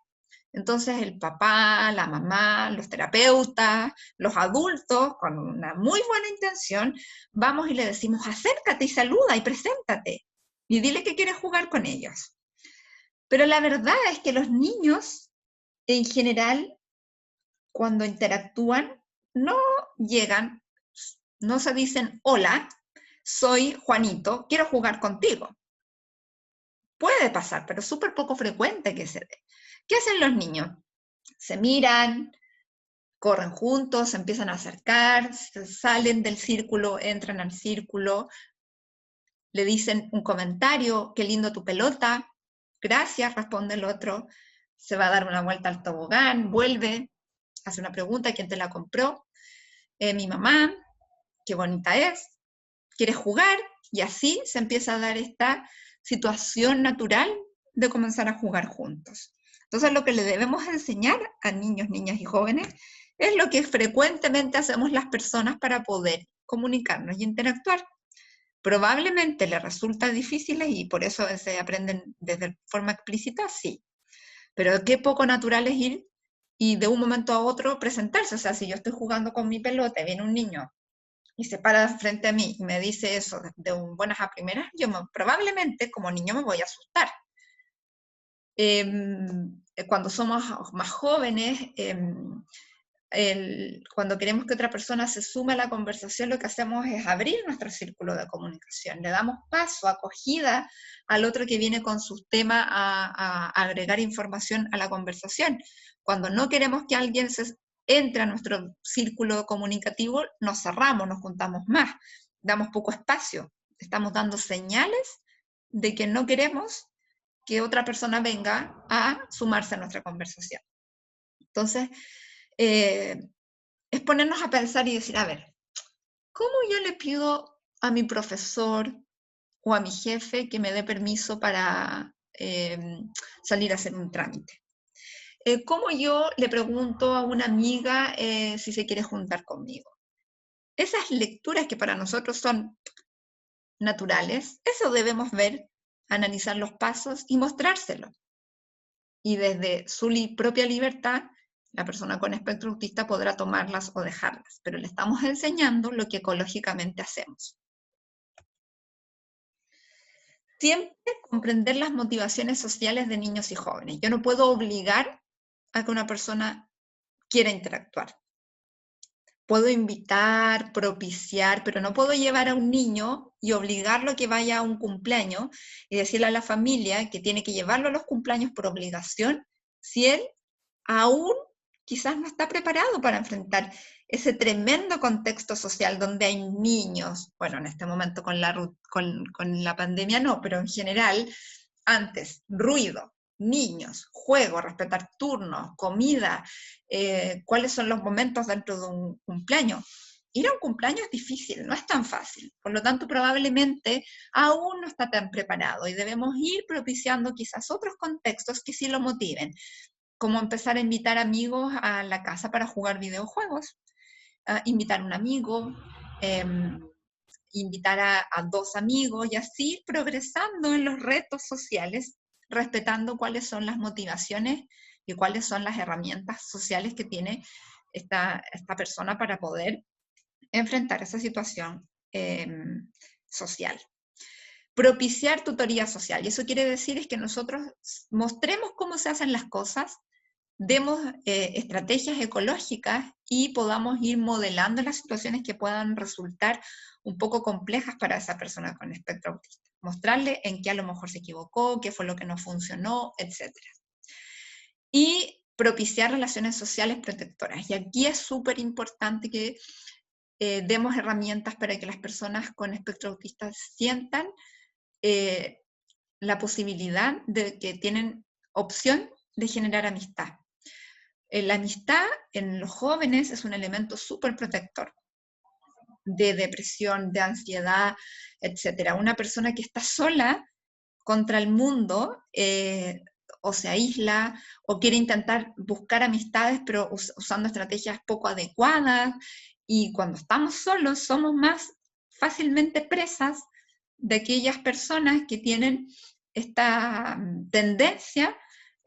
Entonces el papá, la mamá, los terapeutas, los adultos, con una muy buena intención, vamos y le decimos, acércate y saluda y preséntate y dile que quieres jugar con ellos. Pero la verdad es que los niños, en general, cuando interactúan, no llegan, no se dicen, hola, soy Juanito, quiero jugar contigo. Puede pasar, pero es súper poco frecuente que se dé. ¿Qué hacen los niños? Se miran, corren juntos, se empiezan a acercar, salen del círculo, entran al círculo, le dicen un comentario, qué lindo tu pelota, gracias, responde el otro, se va a dar una vuelta al tobogán, vuelve, hace una pregunta, ¿quién te la compró? Mi mamá, qué bonita es, ¿quieres jugar? Y así se empieza a dar esta situación natural de comenzar a jugar juntos. Entonces, lo que le debemos enseñar a niños, niñas y jóvenes es lo que frecuentemente hacemos las personas para poder comunicarnos y interactuar. Probablemente les resulta difícil y por eso se aprenden desde forma explícita, sí. Pero qué poco natural es ir y de un momento a otro presentarse. O sea, si yo estoy jugando con mi pelota y viene un niño y se para frente a mí y me dice eso de buenas a primeras, yo probablemente como niño me voy a asustar. Cuando somos más jóvenes, cuando queremos que otra persona se sume a la conversación, lo que hacemos es abrir nuestro círculo de comunicación, le damos paso, acogida al otro que viene con su tema a agregar información a la conversación. Cuando no queremos que alguien entra a nuestro círculo comunicativo, nos cerramos, nos juntamos más, damos poco espacio, estamos dando señales de que no queremos que otra persona venga a sumarse a nuestra conversación. Entonces, es ponernos a pensar y decir, a ver, ¿cómo yo le pido a mi profesor o a mi jefe que me dé permiso para salir a hacer un trámite? ¿Cómo yo le pregunto a una amiga si se quiere juntar conmigo? Esas lecturas que para nosotros son naturales, eso debemos ver, analizar los pasos y mostrárselo. Y desde su propia libertad, la persona con espectro autista podrá tomarlas o dejarlas, pero le estamos enseñando lo que ecológicamente hacemos. Siempre comprender las motivaciones sociales de niños y jóvenes. Yo no puedo obligar a que una persona quiera interactuar. Puedo invitar, propiciar, pero no puedo llevar a un niño y obligarlo a que vaya a un cumpleaños y decirle a la familia que tiene que llevarlo a los cumpleaños por obligación si él aún quizás no está preparado para enfrentar ese tremendo contexto social donde hay niños, bueno, en este momento con la pandemia no, pero en general, antes, ruido, niños, juego, respetar turnos, comida, cuáles son los momentos dentro de un cumpleaños. Ir a un cumpleaños es difícil, no es tan fácil, por lo tanto probablemente aún no está tan preparado y debemos ir propiciando quizás otros contextos que sí lo motiven, como empezar a invitar amigos a la casa para jugar videojuegos, invitar a un amigo, invitar a 2 amigos y así progresando en los retos sociales, respetando cuáles son las motivaciones y cuáles son las herramientas sociales que tiene esta persona para poder enfrentar esa situación social. Propiciar tutoría social, y eso quiere decir es que nosotros mostremos cómo se hacen las cosas, demos estrategias ecológicas y podamos ir modelando las situaciones que puedan resultar un poco complejas para esa persona con espectro autista. Mostrarle en qué a lo mejor se equivocó, qué fue lo que no funcionó, etc. Y propiciar relaciones sociales protectoras. Y aquí es súper importante que demos herramientas para que las personas con espectro autista sientan la posibilidad de que tienen opción de generar amistad. La amistad en los jóvenes es un elemento súper protector de depresión, de ansiedad, etc. Una persona que está sola contra el mundo o se aísla o quiere intentar buscar amistades pero usando estrategias poco adecuadas, y cuando estamos solos somos más fácilmente presas de aquellas personas que tienen esta tendencia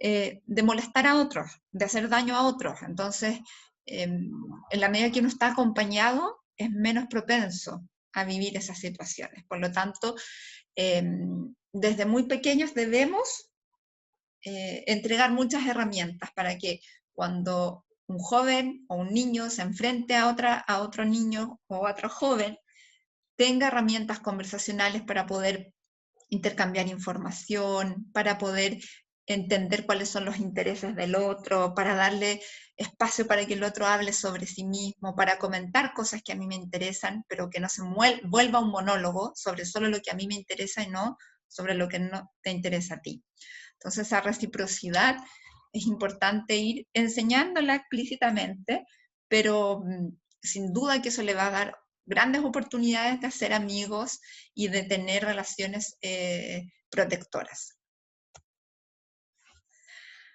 de molestar a otros, de hacer daño a otros. Entonces, en la medida que uno está acompañado, es menos propenso a vivir esas situaciones. Por lo tanto, desde muy pequeños debemos entregar muchas herramientas para que cuando un joven o un niño se enfrente a otro niño o a otro joven, tenga herramientas conversacionales para poder intercambiar información, para poder entender cuáles son los intereses del otro, para darle espacio para que el otro hable sobre sí mismo, para comentar cosas que a mí me interesan, pero que no se vuelva un monólogo sobre solo lo que a mí me interesa y no sobre lo que no te interesa a ti. Entonces, esa reciprocidad es importante ir enseñándola explícitamente, pero sin duda que eso le va a dar grandes oportunidades de hacer amigos y de tener relaciones protectoras.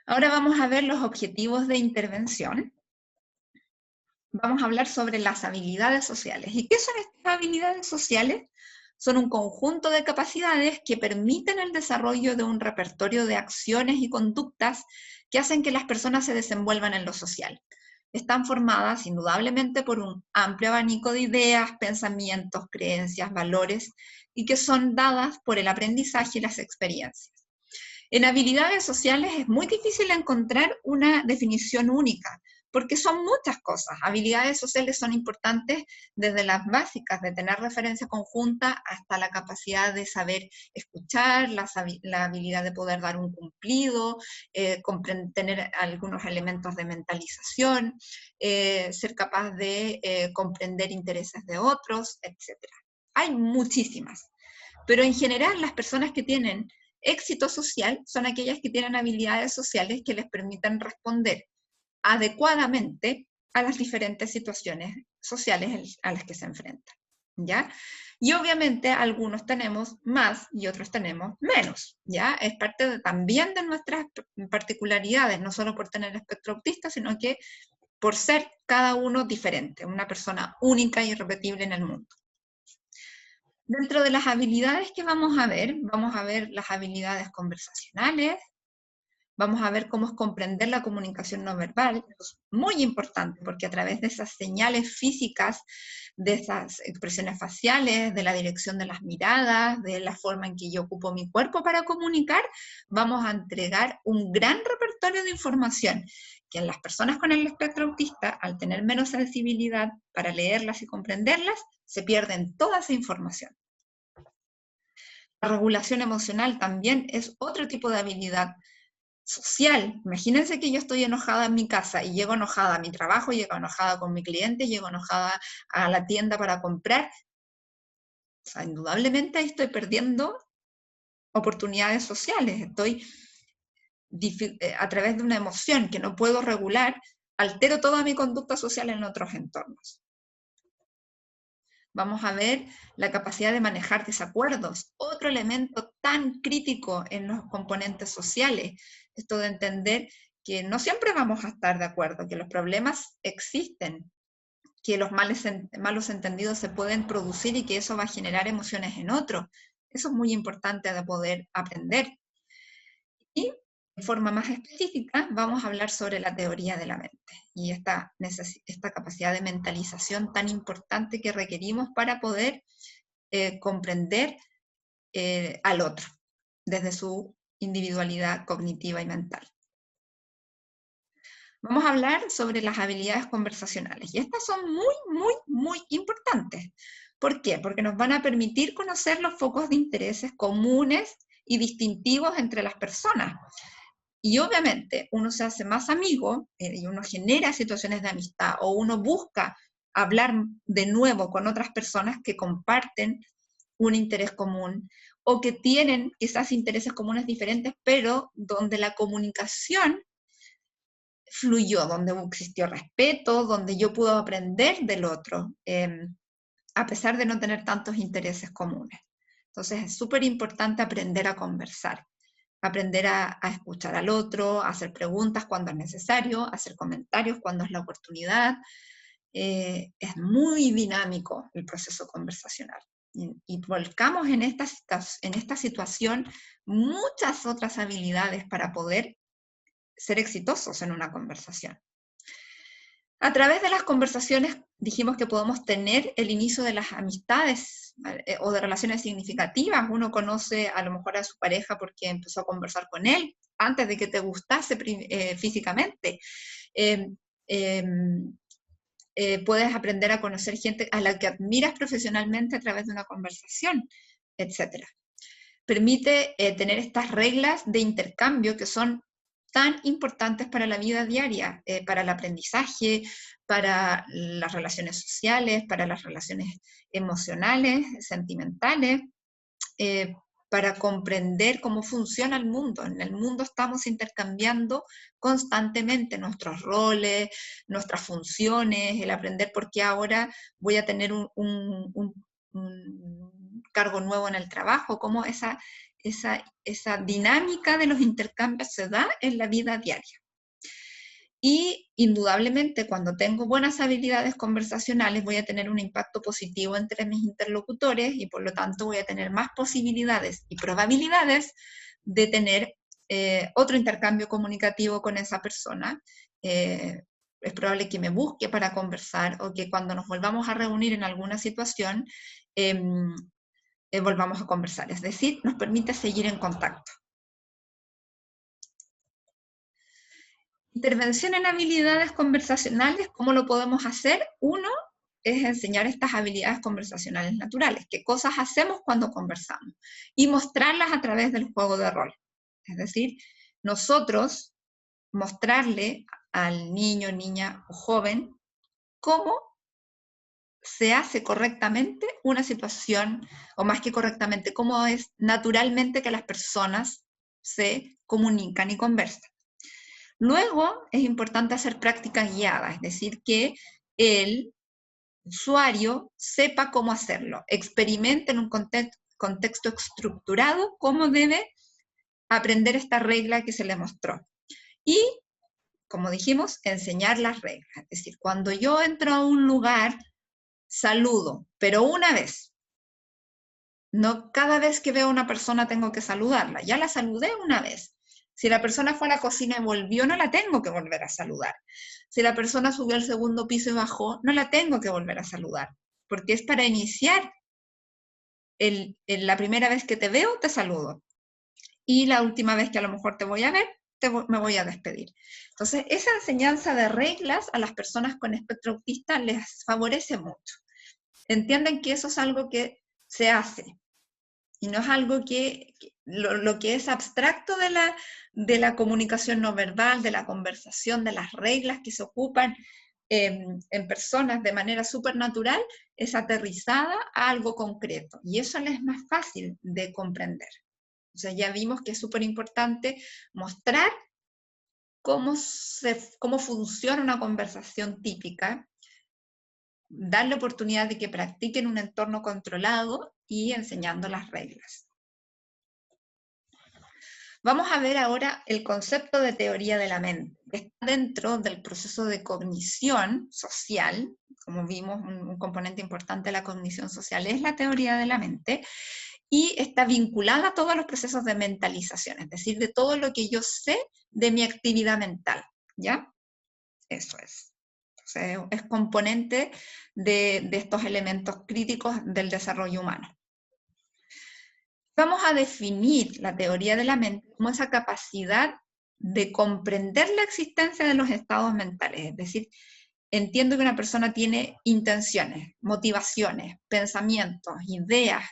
Ahora vamos a ver los objetivos de intervención. Vamos a hablar sobre las habilidades sociales. ¿Y qué son estas habilidades sociales? Son un conjunto de capacidades que permiten el desarrollo de un repertorio de acciones y conductas que hacen que las personas se desenvuelvan en lo social. Están formadas indudablemente por un amplio abanico de ideas, pensamientos, creencias, valores, y que son dadas por el aprendizaje y las experiencias. En habilidades sociales es muy difícil encontrar una definición única, porque son muchas cosas. Habilidades sociales son importantes desde las básicas, de tener referencia conjunta, hasta la capacidad de saber escuchar, la habilidad de poder dar un cumplido, tener algunos elementos de mentalización, ser capaz de comprender intereses de otros, etc. Hay muchísimas, pero en general las personas que tienen éxito social son aquellas que tienen habilidades sociales que les permiten responder adecuadamente a las diferentes situaciones sociales a las que se enfrentan, ¿ya? Y obviamente algunos tenemos más y otros tenemos menos, ¿ya? Es parte también de nuestras particularidades, no solo por tener espectro autista, sino que por ser cada uno diferente, una persona única e irrepetible en el mundo. Dentro de las habilidades que vamos a ver las habilidades conversacionales, vamos a ver cómo es comprender la comunicación no verbal. Es muy importante porque a través de esas señales físicas, de esas expresiones faciales, de la dirección de las miradas, de la forma en que yo ocupo mi cuerpo para comunicar, vamos a entregar un gran repertorio de información que en las personas con el espectro autista, al tener menos sensibilidad para leerlas y comprenderlas, se pierden toda esa información. La regulación emocional también es otro tipo de habilidad social. Imagínense que yo estoy enojada en mi casa y llego enojada a mi trabajo, llego enojada con mi cliente, llego enojada a la tienda para comprar. O sea, indudablemente ahí estoy perdiendo oportunidades sociales. Estoy a través de una emoción que no puedo regular, altero toda mi conducta social en otros entornos. Vamos a ver la capacidad de manejar desacuerdos, otro elemento tan crítico en los componentes sociales. Esto de entender que no siempre vamos a estar de acuerdo, que los problemas existen, que los malos entendidos se pueden producir y que eso va a generar emociones en otro. Eso es muy importante de poder aprender. Y de forma más específica, vamos a hablar sobre la teoría de la mente y esta capacidad de mentalización tan importante que requerimos para poder comprender al otro desde su individualidad cognitiva y mental. Vamos a hablar sobre las habilidades conversacionales y estas son muy importantes. ¿Por qué? Porque nos van a permitir conocer los focos de intereses comunes y distintivos entre las personas. Y obviamente uno se hace más amigo y uno genera situaciones de amistad o uno busca hablar de nuevo con otras personas que comparten un interés común o que tienen quizás intereses comunes diferentes, pero donde la comunicación fluyó, donde existió respeto, donde yo puedo aprender del otro, a pesar de no tener tantos intereses comunes. Entonces es súper importante aprender a conversar, aprender a escuchar al otro, a hacer preguntas cuando es necesario, hacer comentarios cuando es la oportunidad. Es muy dinámico el proceso conversacional. Y volcamos en esta situación muchas otras habilidades para poder ser exitosos en una conversación. A través de las conversaciones dijimos que podemos tener el inicio de las amistades o de relaciones significativas. Uno conoce a lo mejor a su pareja porque empezó a conversar con él antes de que te gustase físicamente. Puedes aprender a conocer gente a la que admiras profesionalmente a través de una conversación, etc. Permite tener estas reglas de intercambio que son tan importantes para la vida diaria, para el aprendizaje, para las relaciones sociales, para las relaciones emocionales, sentimentales, para comprender cómo funciona el mundo. En el mundo estamos intercambiando constantemente nuestros roles, nuestras funciones, el aprender por qué ahora voy a tener un cargo nuevo en el trabajo, cómo esa dinámica de los intercambios se da en la vida diaria. Y indudablemente cuando tengo buenas habilidades conversacionales voy a tener un impacto positivo entre mis interlocutores y por lo tanto voy a tener más posibilidades y probabilidades de tener otro intercambio comunicativo con esa persona. Es probable que me busque para conversar o que cuando nos volvamos a reunir en alguna situación volvamos a conversar. Es decir, nos permite seguir en contacto. Intervención en habilidades conversacionales, ¿cómo lo podemos hacer? Uno es enseñar estas habilidades conversacionales naturales, qué cosas hacemos cuando conversamos, y mostrarlas a través del juego de rol. Es decir, nosotros mostrarle al niño, niña o joven cómo se hace correctamente una situación, o más que correctamente, cómo es naturalmente que las personas se comunican y conversan. Luego es importante hacer prácticas guiadas, es decir, que el usuario sepa cómo hacerlo, experimente en un contexto estructurado cómo debe aprender esta regla que se le mostró. Y, como dijimos, enseñar las reglas. Es decir, cuando yo entro a un lugar, saludo, pero una vez. No cada vez que veo a una persona tengo que saludarla. Ya la saludé una vez. Si la persona fue a la cocina y volvió, no la tengo que volver a saludar. Si la persona subió al segundo piso y bajó, no la tengo que volver a saludar. Porque es para iniciar. La primera vez que te veo, te saludo. Y la última vez que a lo mejor te voy a ver, me voy a despedir. Entonces, esa enseñanza de reglas a las personas con espectro autista les favorece mucho. Entienden que eso es algo que se hace, y no es algo que lo que es abstracto de la comunicación no verbal, de la conversación, de las reglas que se ocupan en personas de manera súper natural, es aterrizada a algo concreto. Y eso les es más fácil de comprender. O sea, ya vimos que es súper importante mostrar cómo funciona una conversación típica, darle oportunidad de que practiquen un entorno controlado y enseñando las reglas. Vamos a ver ahora el concepto de teoría de la mente, que está dentro del proceso de cognición social. Como vimos, un componente importante de la cognición social es la teoría de la mente, y está vinculada a todos los procesos de mentalización, es decir, de todo lo que yo sé de mi actividad mental, ¿ya? Eso es. Entonces, es componente de estos elementos críticos del desarrollo humano. Vamos a definir la teoría de la mente como esa capacidad de comprender la existencia de los estados mentales, es decir, entiendo que una persona tiene intenciones, motivaciones, pensamientos, ideas,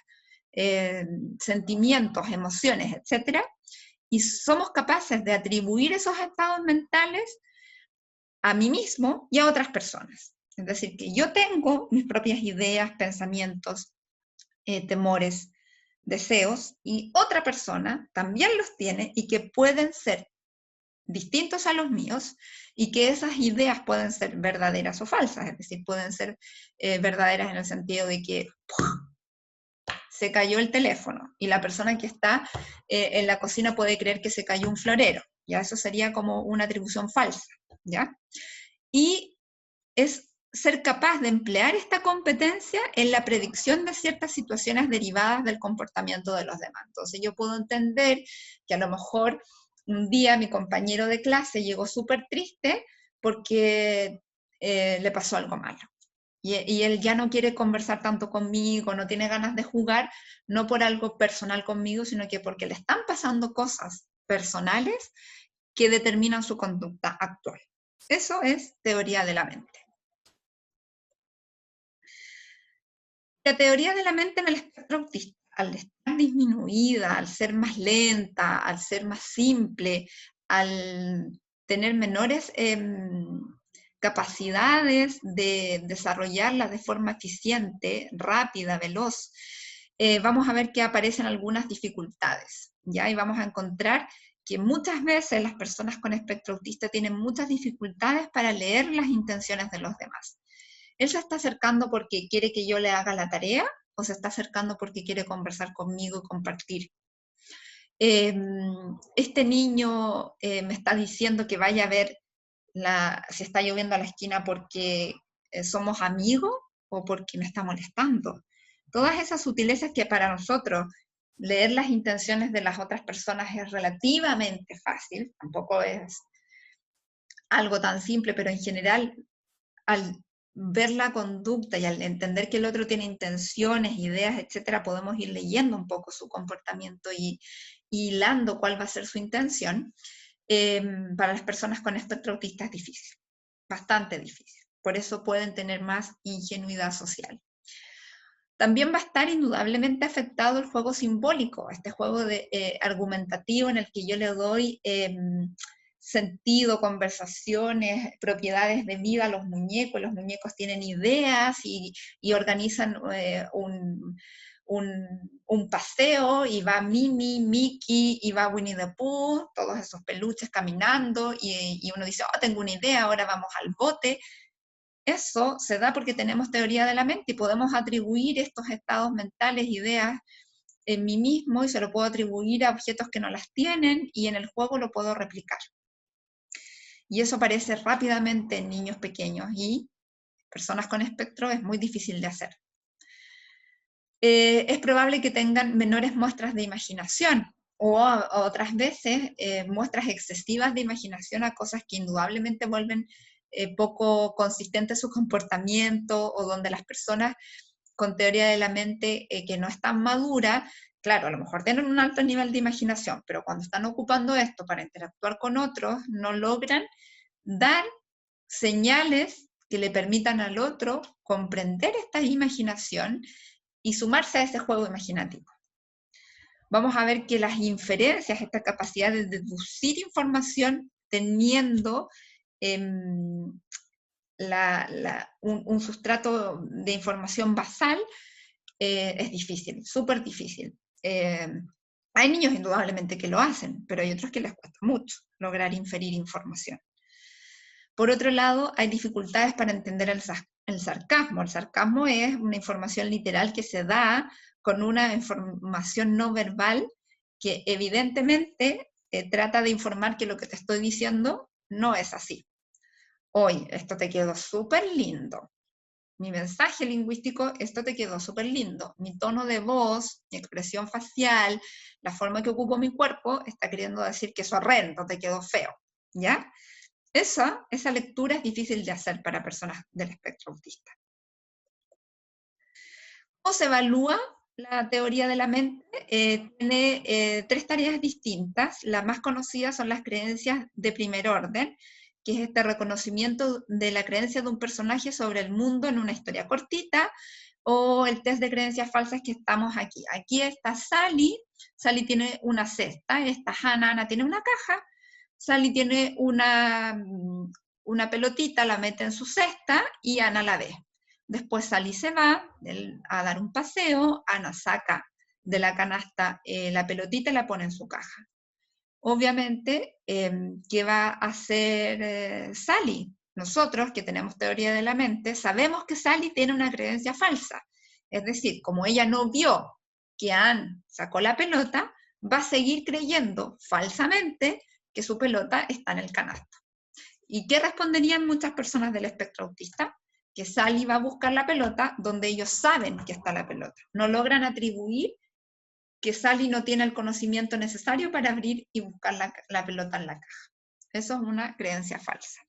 sentimientos, emociones, etc. Y somos capaces de atribuir esos estados mentales a mí mismo y a otras personas. Es decir, que yo tengo mis propias ideas, pensamientos, temores, deseos, y otra persona también los tiene y que pueden ser distintos a los míos, y que esas ideas pueden ser verdaderas o falsas, es decir, pueden ser verdaderas en el sentido de que se cayó el teléfono y la persona que está en la cocina puede creer que se cayó un florero, ya eso sería como una atribución falsa, ¿ya? Y es ser capaz de emplear esta competencia en la predicción de ciertas situaciones derivadas del comportamiento de los demás. Entonces yo puedo entender que a lo mejor un día mi compañero de clase llegó súper triste porque le pasó algo malo. Y él ya no quiere conversar tanto conmigo, no tiene ganas de jugar, no por algo personal conmigo, sino que porque le están pasando cosas personales que determinan su conducta actual. Eso es teoría de la mente. La teoría de la mente en el espectro autista, al estar disminuida, al ser más lenta, al ser más simple, al tener menores capacidades de desarrollarla de forma eficiente, rápida, veloz, vamos a ver que aparecen algunas dificultades, ¿ya? Y vamos a encontrar que muchas veces las personas con espectro autista tienen muchas dificultades para leer las intenciones de los demás. ¿Él se está acercando porque quiere que yo le haga la tarea o se está acercando porque quiere conversar conmigo y compartir? Este niño me está diciendo que vaya a ver si está lloviendo a la esquina porque somos amigos o porque me está molestando. Todas esas sutilezas que para nosotros leer las intenciones de las otras personas es relativamente fácil, tampoco es algo tan simple, pero en general al ver la conducta y al entender que el otro tiene intenciones, ideas, etcétera, podemos ir leyendo un poco su comportamiento y hilando cuál va a ser su intención. para las personas con espectro autista es difícil, bastante difícil. Por eso pueden tener más ingenuidad social. También va a estar indudablemente afectado el juego simbólico, este juego argumentativo en el que yo le doy sentido, conversaciones, propiedades de vida a los muñecos tienen ideas y organizan un paseo, y va Minnie, Mickey, y va Winnie the Pooh, todos esos peluches caminando, y uno dice, oh, tengo una idea, ahora vamos al bote. Eso se da porque tenemos teoría de la mente y podemos atribuir estos estados mentales, ideas, en mí mismo, y se lo puedo atribuir a objetos que no las tienen, y en el juego lo puedo replicar. Y eso aparece rápidamente en niños pequeños, y personas con espectro es muy difícil de hacer. Es probable que tengan menores muestras de imaginación, o otras veces muestras excesivas de imaginación a cosas que indudablemente vuelven poco consistente su comportamiento, o donde las personas con teoría de la mente que no están maduras, claro, a lo mejor tienen un alto nivel de imaginación, pero cuando están ocupando esto para interactuar con otros, no logran dar señales que le permitan al otro comprender esta imaginación y sumarse a ese juego imaginativo. Vamos a ver que las inferencias, esta capacidad de deducir información teniendo un sustrato de información basal, es difícil, súper difícil. Hay niños indudablemente que lo hacen, pero hay otros que les cuesta mucho lograr inferir información. Por otro lado, hay dificultades para entender el sarcasmo. El sarcasmo es una información literal que se da con una información no verbal que evidentemente trata de informar que lo que te estoy diciendo no es así. Hoy, esto te quedó súper lindo. Mi mensaje lingüístico, esto te quedó súper lindo. Mi tono de voz, mi expresión facial, la forma que ocupo mi cuerpo, está queriendo decir que es horrendo, te quedó feo, ¿ya? Esa lectura es difícil de hacer para personas del espectro autista. ¿Cómo se evalúa la teoría de la mente? Tiene 3 tareas distintas. Las más conocidas son las creencias de primer orden, que es este reconocimiento de la creencia de un personaje sobre el mundo en una historia cortita, o el test de creencias falsas que estamos aquí. Aquí está Sally. Sally tiene una cesta. Está Hannah. Ana tiene una caja. Sally tiene una pelotita, la mete en su cesta y Ana la ve. Después Sally se va a dar un paseo, Ana saca de la canasta la pelotita y la pone en su caja. Obviamente, ¿qué va a hacer Sally? Nosotros, que tenemos teoría de la mente, sabemos que Sally tiene una creencia falsa. Es decir, como ella no vio que Anne sacó la pelota, va a seguir creyendo falsamente que su pelota está en el canasto. ¿Y qué responderían muchas personas del espectro autista? Que Sally va a buscar la pelota donde ellos saben que está la pelota. No logran atribuir que Sally no tiene el conocimiento necesario para abrir y buscar la pelota en la caja. Eso es una creencia falsa.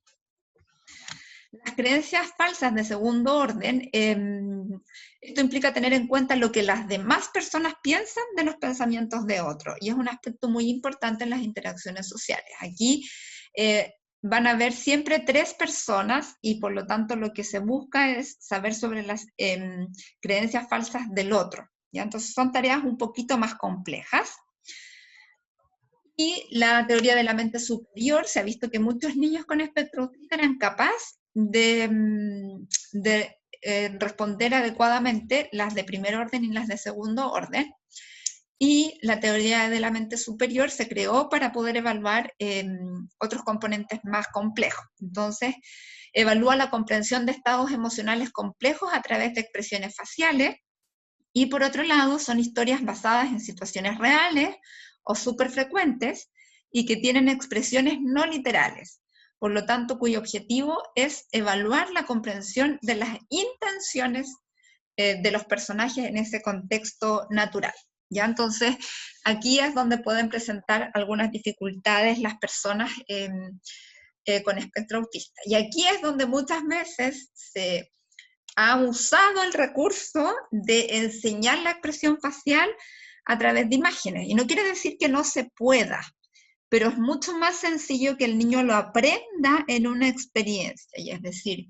Las creencias falsas de segundo orden, esto implica tener en cuenta lo que las demás personas piensan de los pensamientos de otros, y es un aspecto muy importante en las interacciones sociales. Aquí van a haber siempre 3 personas, y por lo tanto lo que se busca es saber sobre las creencias falsas del otro, ¿ya? Entonces son tareas un poquito más complejas. Y la teoría de la mente superior, se ha visto que muchos niños con espectro autista eran capaces de responder adecuadamente las de primer orden y las de segundo orden. Y la teoría de la mente superior se creó para poder evaluar otros componentes más complejos. Entonces, evalúa la comprensión de estados emocionales complejos a través de expresiones faciales, y por otro lado, son historias basadas en situaciones reales o súper frecuentes y que tienen expresiones no literales, por lo tanto, cuyo objetivo es evaluar la comprensión de las intenciones de los personajes en ese contexto natural. ¿Ya? Entonces, aquí es donde pueden presentar algunas dificultades las personas con espectro autista. Y aquí es donde muchas veces se ha usado el recurso de enseñar la expresión facial a través de imágenes. Y no quiere decir que no se pueda, pero es mucho más sencillo que el niño lo aprenda en una experiencia, y es decir,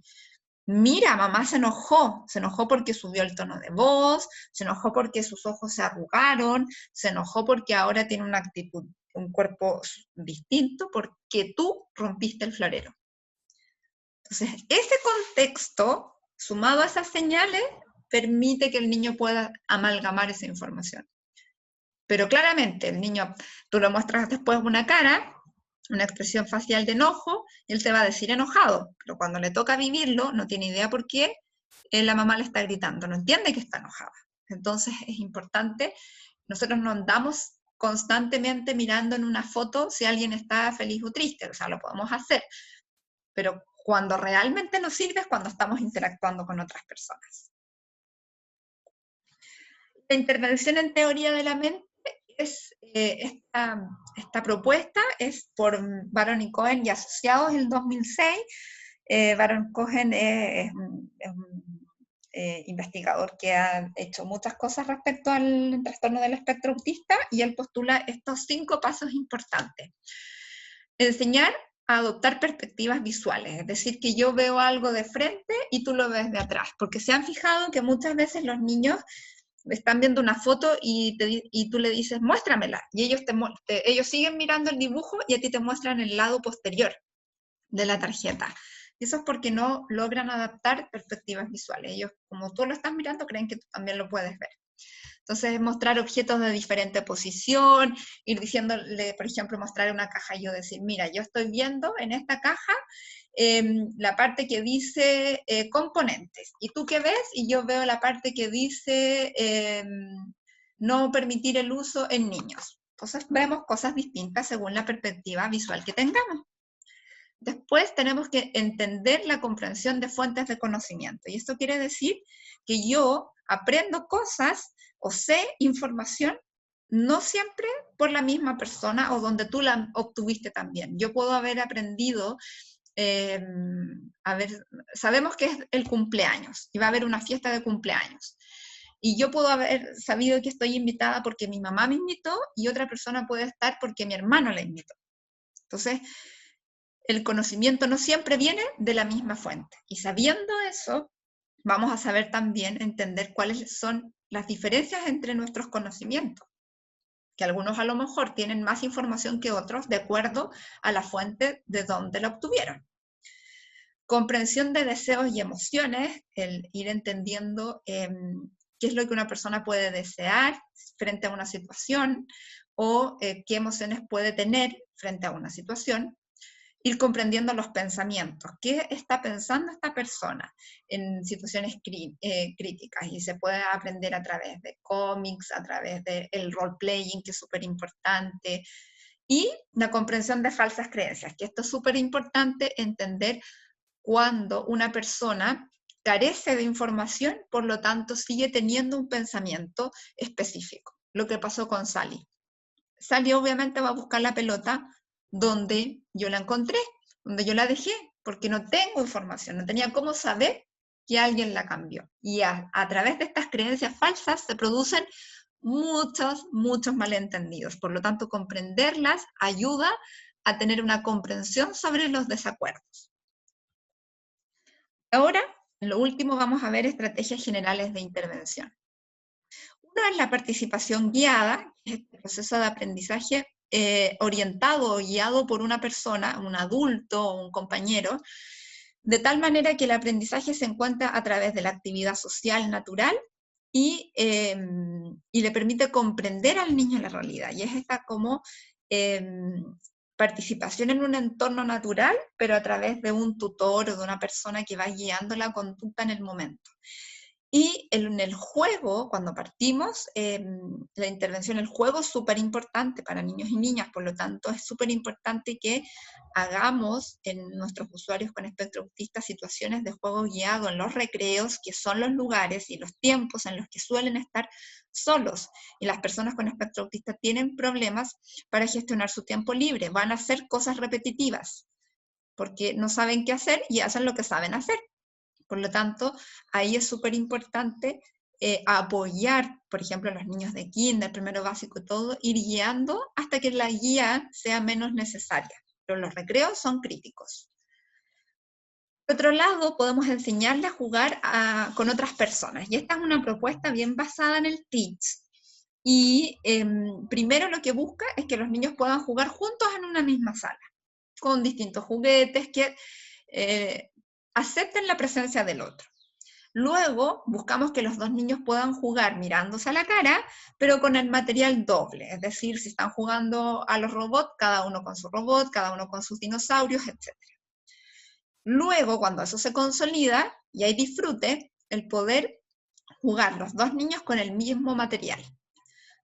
mira, mamá se enojó porque subió el tono de voz, se enojó porque sus ojos se arrugaron, se enojó porque ahora tiene una actitud, un cuerpo distinto, porque tú rompiste el florero. Entonces, ese contexto, sumado a esas señales, permite que el niño pueda amalgamar esa información. Pero claramente, el niño, tú lo muestras después una cara, una expresión facial de enojo, y él te va a decir enojado, pero cuando le toca vivirlo, no tiene idea por qué la mamá le está gritando, no entiende que está enojada. Entonces es importante, nosotros no andamos constantemente mirando en una foto si alguien está feliz o triste, o sea, lo podemos hacer, pero cuando realmente nos sirve es cuando estamos interactuando con otras personas. La intervención en teoría de la mente es, esta propuesta es por Baron y Cohen y asociados en el 2006. Baron Cohen es un investigador que ha hecho muchas cosas respecto al trastorno del espectro autista, y él postula estos 5 pasos importantes. Enseñar a adoptar perspectivas visuales, es decir, que yo veo algo de frente y tú lo ves de atrás, porque se han fijado que muchas veces los niños están viendo una foto y tú le dices, muéstramela, y ellos siguen mirando el dibujo y a ti te muestran el lado posterior de la tarjeta. Y eso es porque no logran adaptar perspectivas visuales. Ellos, como tú lo estás mirando, creen que tú también lo puedes ver. Entonces, mostrar objetos de diferente posición, ir diciéndole, por ejemplo, mostrar una caja y yo decir, mira, yo estoy viendo en esta caja la parte que dice componentes. ¿Y tú qué ves? Y yo veo la parte que dice no permitir el uso en niños. Entonces, vemos cosas distintas según la perspectiva visual que tengamos. Después tenemos que entender la comprensión de fuentes de conocimiento. Y esto quiere decir que yo aprendo cosas o sé información no siempre por la misma persona o donde tú la obtuviste también. Yo puedo haber aprendido, sabemos que es el cumpleaños y va a haber una fiesta de cumpleaños. Y yo puedo haber sabido que estoy invitada porque mi mamá me invitó, y otra persona puede estar porque mi hermano la invitó. Entonces, el conocimiento no siempre viene de la misma fuente. Y sabiendo eso, vamos a saber también entender cuáles son las diferencias entre nuestros conocimientos, que algunos a lo mejor tienen más información que otros de acuerdo a la fuente de donde la obtuvieron. Comprensión de deseos y emociones, el ir entendiendo qué es lo que una persona puede desear frente a una situación, o qué emociones puede tener frente a una situación. Ir comprendiendo los pensamientos, qué está pensando esta persona en situaciones críticas, y se puede aprender a través de cómics, a través del role-playing, que es súper importante, y la comprensión de falsas creencias, que esto es súper importante entender cuando una persona carece de información, por lo tanto sigue teniendo un pensamiento específico. Lo que pasó con Sally. Sally obviamente va a buscar la pelota donde yo la encontré, donde yo la dejé, porque no tengo información, no tenía cómo saber que alguien la cambió. Y a través de estas creencias falsas se producen muchos malentendidos. Por lo tanto, comprenderlas ayuda a tener una comprensión sobre los desacuerdos. Ahora, en lo último, vamos a ver estrategias generales de intervención. Una es la participación guiada, que es el proceso de aprendizaje orientado o guiado por una persona, un adulto o un compañero, de tal manera que el aprendizaje se encuentra a través de la actividad social natural y le permite comprender al niño la realidad. Y es esta como participación en un entorno natural, pero a través de un tutor o de una persona que va guiando la conducta en el momento. Y en el juego, cuando partimos, la intervención, el juego es súper importante para niños y niñas, por lo tanto es súper importante que hagamos en nuestros usuarios con espectro autista situaciones de juego guiado en los recreos, que son los lugares y los tiempos en los que suelen estar solos. Y las personas con espectro autista tienen problemas para gestionar su tiempo libre, van a hacer cosas repetitivas, porque no saben qué hacer y hacen lo que saben hacer. Por lo tanto, ahí es súper importante apoyar, por ejemplo, a los niños de kinder, primero básico y todo, ir guiando hasta que la guía sea menos necesaria. Pero los recreos son críticos. Por otro lado, podemos enseñarle a jugar con otras personas. Y esta es una propuesta bien basada en el Teach. Y primero lo que busca es que los niños puedan jugar juntos en una misma sala, con distintos juguetes que acepten la presencia del otro. Luego buscamos que los dos niños puedan jugar mirándose a la cara, pero con el material doble. Es decir, si están jugando a los robots, cada uno con su robot, cada uno con sus dinosaurios, etc. Luego, cuando eso se consolida y hay disfrute, el poder jugar los dos niños con el mismo material.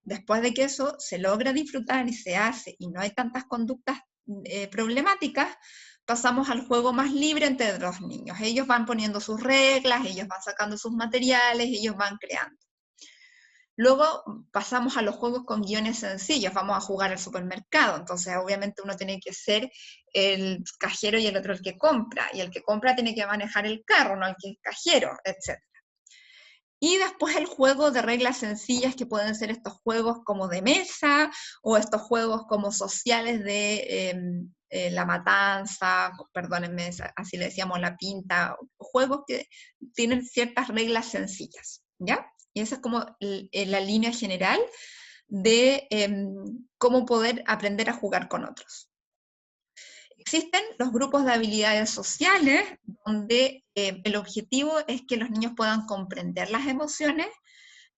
Después de que eso se logra disfrutar y se hace y no hay tantas conductas problemáticas, pasamos al juego más libre entre los niños. Ellos van poniendo sus reglas, ellos van sacando sus materiales, ellos van creando. Luego pasamos a los juegos con guiones sencillos, vamos a jugar al supermercado, entonces obviamente uno tiene que ser el cajero y el otro el que compra, y el que compra tiene que manejar el carro, no el que es cajero, etc. Y después el juego de reglas sencillas, que pueden ser estos juegos como de mesa, o estos juegos como sociales de la matanza, perdónenme, así le decíamos la pinta, juegos que tienen ciertas reglas sencillas, ¿ya? Y esa es como la línea general de cómo poder aprender a jugar con otros. Existen los grupos de habilidades sociales, donde el objetivo es que los niños puedan comprender las emociones,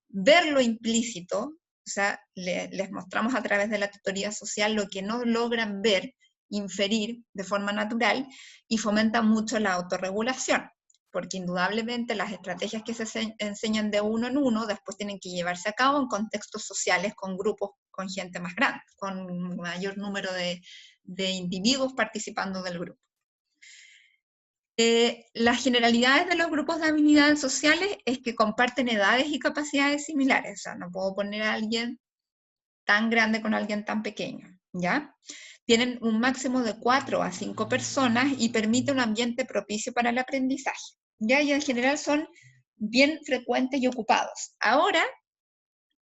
ver lo implícito, o sea, les mostramos a través de la tutoría social lo que no logran ver, inferir de forma natural, y fomenta mucho la autorregulación, porque indudablemente las estrategias que se enseñan de uno en uno después tienen que llevarse a cabo en contextos sociales con grupos, con gente más grande, con un mayor número de individuos participando del grupo. Las generalidades de los grupos de habilidades sociales es que comparten edades y capacidades similares, o sea, no puedo poner a alguien tan grande con alguien tan pequeño, ¿ya? Tienen un máximo de 4 a 5 personas y permite un ambiente propicio para el aprendizaje, ¿ya? Y en general son bien frecuentes y ocupados. Ahora,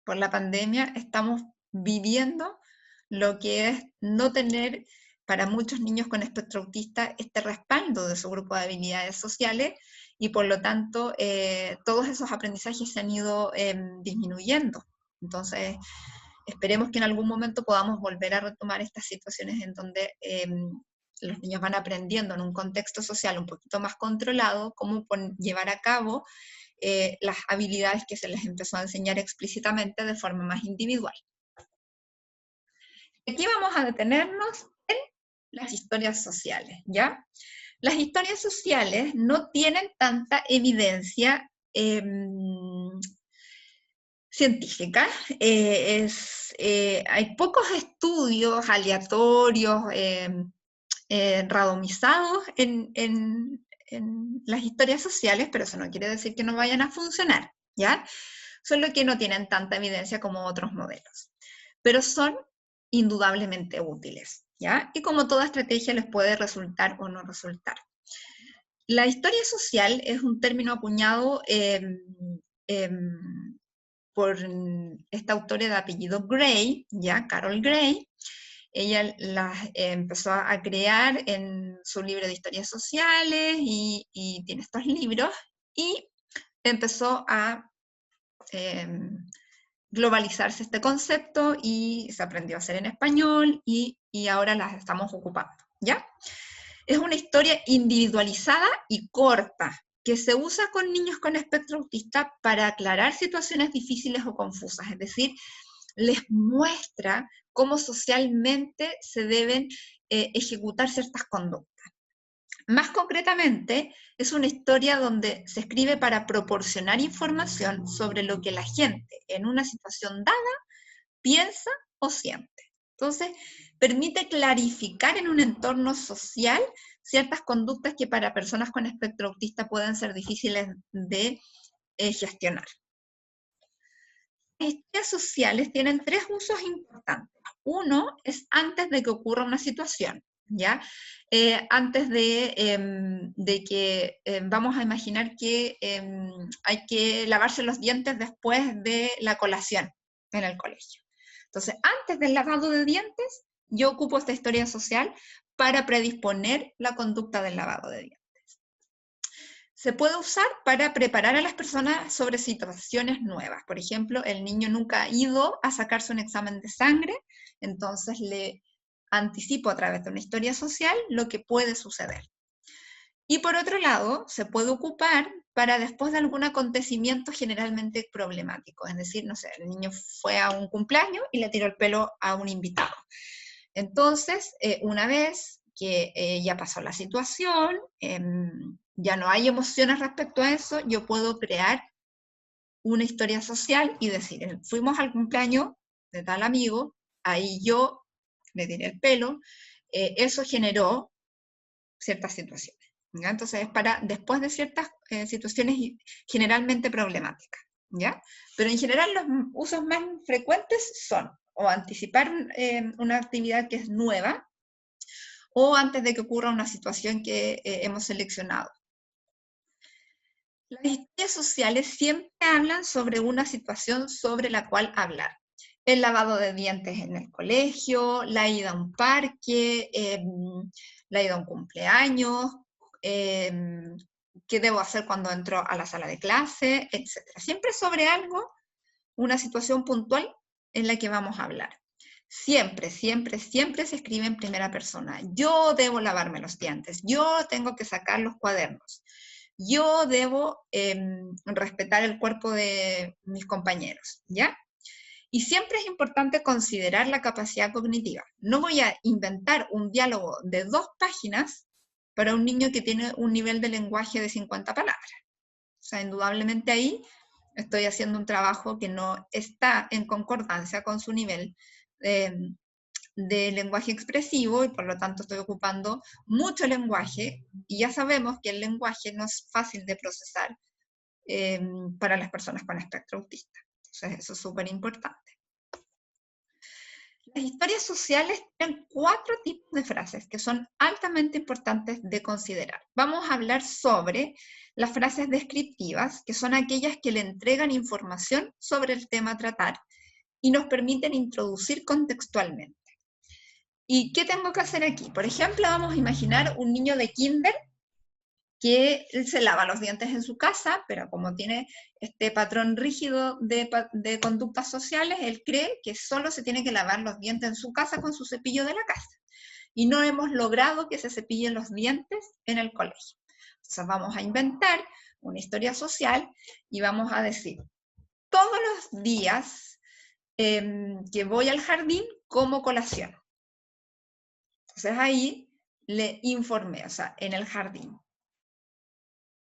por la pandemia, estamos viviendo lo que es no tener para muchos niños con espectro autista este respaldo de su grupo de habilidades sociales, y por lo tanto todos esos aprendizajes se han ido disminuyendo. Entonces, esperemos que en algún momento podamos volver a retomar estas situaciones en donde los niños van aprendiendo en un contexto social un poquito más controlado cómo llevar a cabo las habilidades que se les empezó a enseñar explícitamente de forma más individual. Aquí vamos a detenernos en las historias sociales, ¿ya? Las historias sociales no tienen tanta evidencia científica. Hay pocos estudios aleatorios, randomizados en las historias sociales, pero eso no quiere decir que no vayan a funcionar, ¿ya? Solo que no tienen tanta evidencia como otros modelos. Pero son indudablemente útiles, ¿ya? Y como toda estrategia les puede resultar o no resultar. La historia social es un término acuñado por esta autora de apellido Gray, ¿ya? Carol Gray. Ella las empezó a crear en su libro de historias sociales y tiene estos libros, y empezó a globalizarse este concepto y se aprendió a hacer en español y ahora las estamos ocupando, ¿ya? Es una historia individualizada y corta que se usa con niños con espectro autista para aclarar situaciones difíciles o confusas, es decir, les muestra cómo socialmente se deben ejecutar ciertas conductas. Más concretamente, es una historia donde se escribe para proporcionar información sobre lo que la gente en una situación dada piensa o siente. Entonces, permite clarificar en un entorno social ciertas conductas que para personas con espectro autista pueden ser difíciles de gestionar. Las historias sociales tienen 3 usos importantes. Uno es antes de que ocurra una situación, ¿ya? Antes de que vamos a imaginar que hay que lavarse los dientes después de la colación en el colegio. Entonces, antes del lavado de dientes, yo ocupo esta historia social para predisponer la conducta del lavado de dientes. Se puede usar para preparar a las personas sobre situaciones nuevas. Por ejemplo, el niño nunca ha ido a sacarse un examen de sangre, entonces le anticipo a través de una historia social lo que puede suceder. Y por otro lado, se puede ocupar para después de algún acontecimiento generalmente problemático. Es decir, no sé, el niño fue a un cumpleaños y le tiró el pelo a un invitado. Entonces, una vez que ya pasó la situación, ya no hay emociones respecto a eso, yo puedo crear una historia social y decir, fuimos al cumpleaños de tal amigo, ahí yo le tiré el pelo, eso generó ciertas situaciones. ¿ya? Entonces es para después de ciertas situaciones generalmente problemáticas. ¿ya? Pero en general los usos más frecuentes son o anticipar una actividad que es nueva, o antes de que ocurra una situación que hemos seleccionado. Las historias sociales siempre hablan sobre una situación sobre la cual hablar. El lavado de dientes en el colegio, la ida a un parque, la ida a un cumpleaños, qué debo hacer cuando entro a la sala de clase, etc. Siempre sobre algo, una situación puntual en la que vamos a hablar. Siempre, siempre, siempre se escribe en primera persona. Yo debo lavarme los dientes, yo tengo que sacar los cuadernos, yo debo respetar el cuerpo de mis compañeros, ¿ya? Y siempre es importante considerar la capacidad cognitiva. No voy a inventar un diálogo de 2 páginas para un niño que tiene un nivel de lenguaje de 50 palabras. O sea, indudablemente ahí estoy haciendo un trabajo que no está en concordancia con su nivel de lenguaje expresivo y por lo tanto estoy ocupando mucho lenguaje y ya sabemos que el lenguaje no es fácil de procesar para las personas con espectro autista. Entonces eso es súper importante. Las historias sociales tienen 4 tipos de frases que son altamente importantes de considerar. Vamos a hablar sobre las frases descriptivas, que son aquellas que le entregan información sobre el tema a tratar y nos permiten introducir contextualmente. ¿Y qué tengo que hacer aquí? Por ejemplo, vamos a imaginar un niño de kinder que él se lava los dientes en su casa, pero como tiene este patrón rígido de conductas sociales, él cree que solo se tiene que lavar los dientes en su casa con su cepillo de la casa. Y no hemos logrado que se cepillen los dientes en el colegio. Entonces vamos a inventar una historia social y vamos a decir, todos los días que voy al jardín como colación. Entonces ahí le informé, o sea, en el jardín.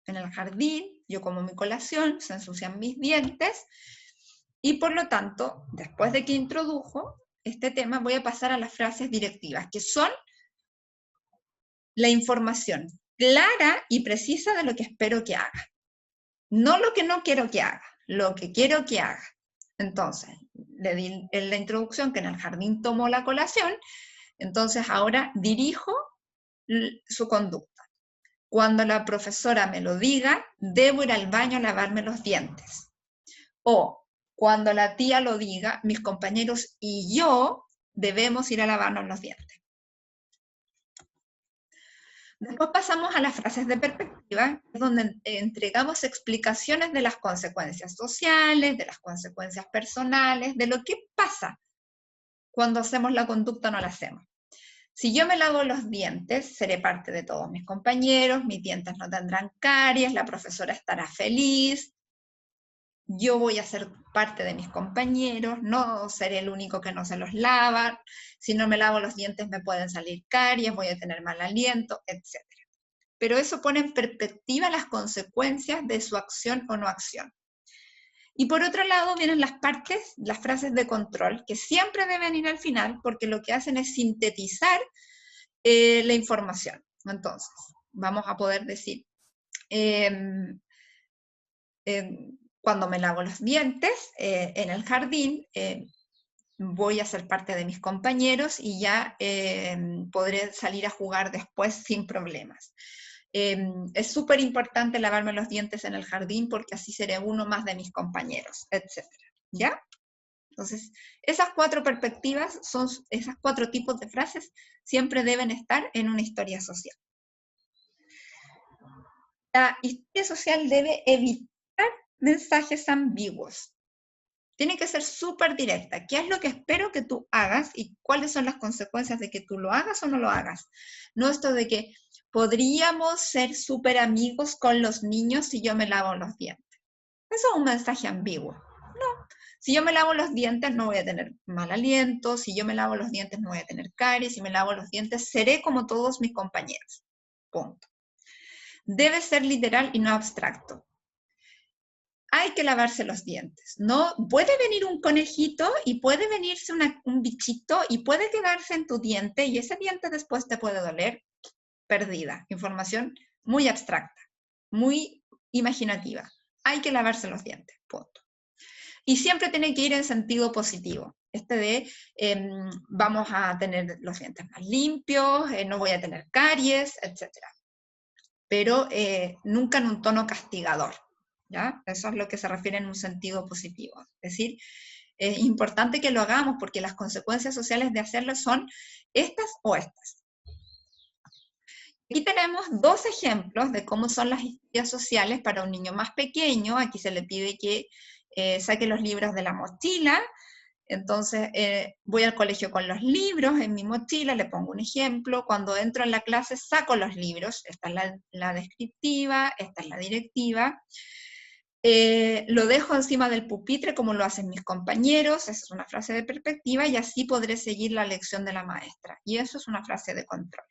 En el jardín, yo como mi colación, se ensucian mis dientes y por lo tanto, después de que introdujo este tema, voy a pasar a las frases directivas, que son la información clara y precisa de lo que espero que haga. No lo que no quiero que haga, lo que quiero que haga. Entonces, le di en la introducción que en el jardín tomó la colación, entonces ahora dirijo su conducta. Cuando la profesora me lo diga, debo ir al baño a lavarme los dientes. O cuando la tía lo diga, mis compañeros y yo debemos ir a lavarnos los dientes. Después pasamos a las frases de perspectiva, donde entregamos explicaciones de las consecuencias sociales, de las consecuencias personales, de lo que pasa cuando hacemos la conducta o no la hacemos. Si yo me lavo los dientes, seré parte de todos mis compañeros, mis dientes no tendrán caries, la profesora estará feliz, yo voy a ser parte de mis compañeros, no seré el único que no se los lava, si no me lavo los dientes me pueden salir caries, voy a tener mal aliento, etc. Pero eso pone en perspectiva las consecuencias de su acción o no acción. Y por otro lado vienen las partes, las frases de control, que siempre deben ir al final, porque lo que hacen es sintetizar la información. Entonces, vamos a poder decir, cuando me lavo los dientes en el jardín, voy a ser parte de mis compañeros y ya podré salir a jugar después sin problemas. Es súper importante lavarme los dientes en el jardín porque así seré uno más de mis compañeros, etc. ¿Ya? Entonces, esas 4 perspectivas, esas 4 tipos de frases siempre deben estar en una historia social. La historia social debe evitar mensajes ambiguos. Tiene que ser súper directa. ¿Qué es lo que espero que tú hagas y cuáles son las consecuencias de que tú lo hagas o no lo hagas? No esto de que podríamos ser súper amigos con los niños si yo me lavo los dientes. Eso es un mensaje ambiguo. No. Si yo me lavo los dientes no voy a tener mal aliento, si yo me lavo los dientes no voy a tener caries, si me lavo los dientes seré como todos mis compañeros. Punto. Debe ser literal y no abstracto. Hay que lavarse los dientes. No puede venir un conejito y puede venirse un bichito y puede quedarse en tu diente y ese diente después te puede doler. Perdida. Información muy abstracta, muy imaginativa. Hay que lavarse los dientes. Punto. Y siempre tiene que ir en sentido positivo. Vamos a tener los dientes más limpios, no voy a tener caries, etc. Pero nunca en un tono castigador. ¿Ya? Eso es lo que se refiere en un sentido positivo. Es decir, es importante que lo hagamos porque las consecuencias sociales de hacerlo son estas o estas. Aquí tenemos 2 ejemplos de cómo son las historias sociales para un niño más pequeño. Aquí se le pide que saque los libros de la mochila. Entonces, voy al colegio con los libros en mi mochila, le pongo un ejemplo. Cuando entro en la clase, saco los libros. Esta es la descriptiva, esta es la directiva. Lo dejo encima del pupitre como lo hacen mis compañeros, esa es una frase de perspectiva, y así podré seguir la lección de la maestra. Y eso es una frase de control.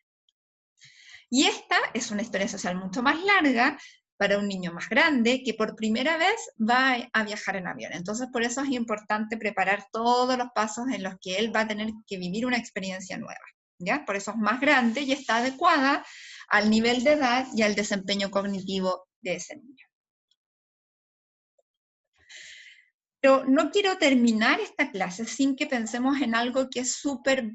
Y esta es una historia social mucho más larga para un niño más grande que por primera vez va a viajar en avión. Entonces, por eso es importante preparar todos los pasos en los que él va a tener que vivir una experiencia nueva. ¿Ya? Por eso es más grande y está adecuada al nivel de edad y al desempeño cognitivo de ese niño. Pero no quiero terminar esta clase sin que pensemos en algo que es súper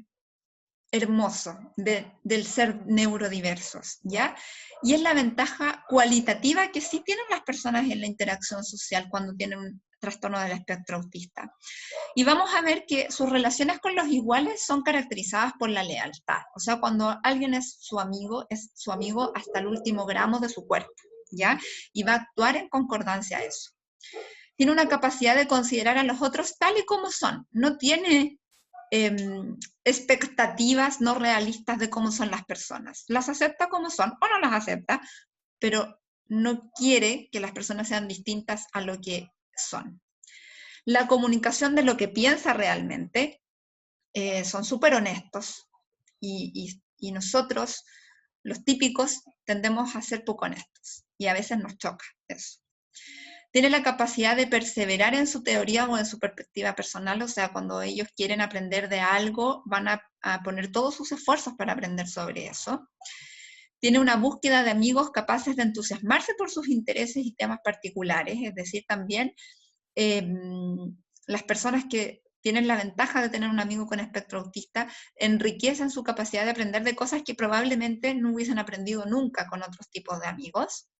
hermoso del ser neurodiversos, ¿ya? Y es la ventaja cualitativa que sí tienen las personas en la interacción social cuando tienen un trastorno del espectro autista. Y vamos a ver que sus relaciones con los iguales son caracterizadas por la lealtad. O sea, cuando alguien es su amigo hasta el último gramo de su cuerpo, ¿ya? Y va a actuar en concordancia a eso. Tiene una capacidad de considerar a los otros tal y como son. No tiene expectativas no realistas de cómo son las personas. Las acepta como son o no las acepta, pero no quiere que las personas sean distintas a lo que son. La comunicación de lo que piensa realmente son súper honestos y nosotros, los típicos, tendemos a ser poco honestos y a veces nos choca eso. Tiene la capacidad de perseverar en su teoría o en su perspectiva personal, o sea, cuando ellos quieren aprender de algo, van a poner todos sus esfuerzos para aprender sobre eso. Tiene una búsqueda de amigos capaces de entusiasmarse por sus intereses y temas particulares, es decir, también las personas que tienen la ventaja de tener un amigo con espectro autista enriquecen su capacidad de aprender de cosas que probablemente no hubiesen aprendido nunca con otros tipos de amigos.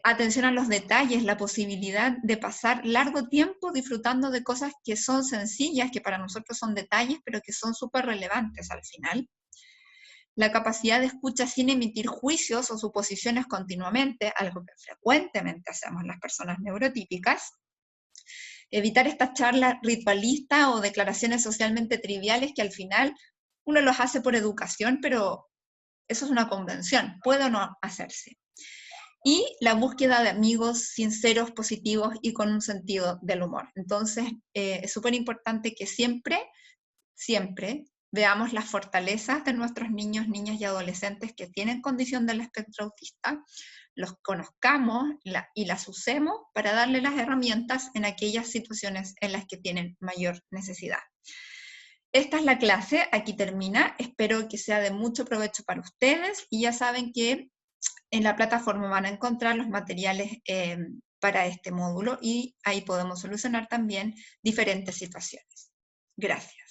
Atención a los detalles, la posibilidad de pasar largo tiempo disfrutando de cosas que son sencillas, que para nosotros son detalles, pero que son súper relevantes al final. La capacidad de escucha sin emitir juicios o suposiciones continuamente, algo que frecuentemente hacemos las personas neurotípicas. Evitar estas charlas ritualistas o declaraciones socialmente triviales que al final uno los hace por educación, pero eso es una convención, puede o no hacerse. Y la búsqueda de amigos sinceros, positivos y con un sentido del humor. Entonces, es súper importante que siempre veamos las fortalezas de nuestros niños, niñas y adolescentes que tienen condición del espectro autista, los conozcamos y las usemos para darle las herramientas en aquellas situaciones en las que tienen mayor necesidad. Esta es la clase, aquí termina. Espero que sea de mucho provecho para ustedes y ya saben que en la plataforma van a encontrar los materiales para este módulo y ahí podemos solucionar también diferentes situaciones. Gracias.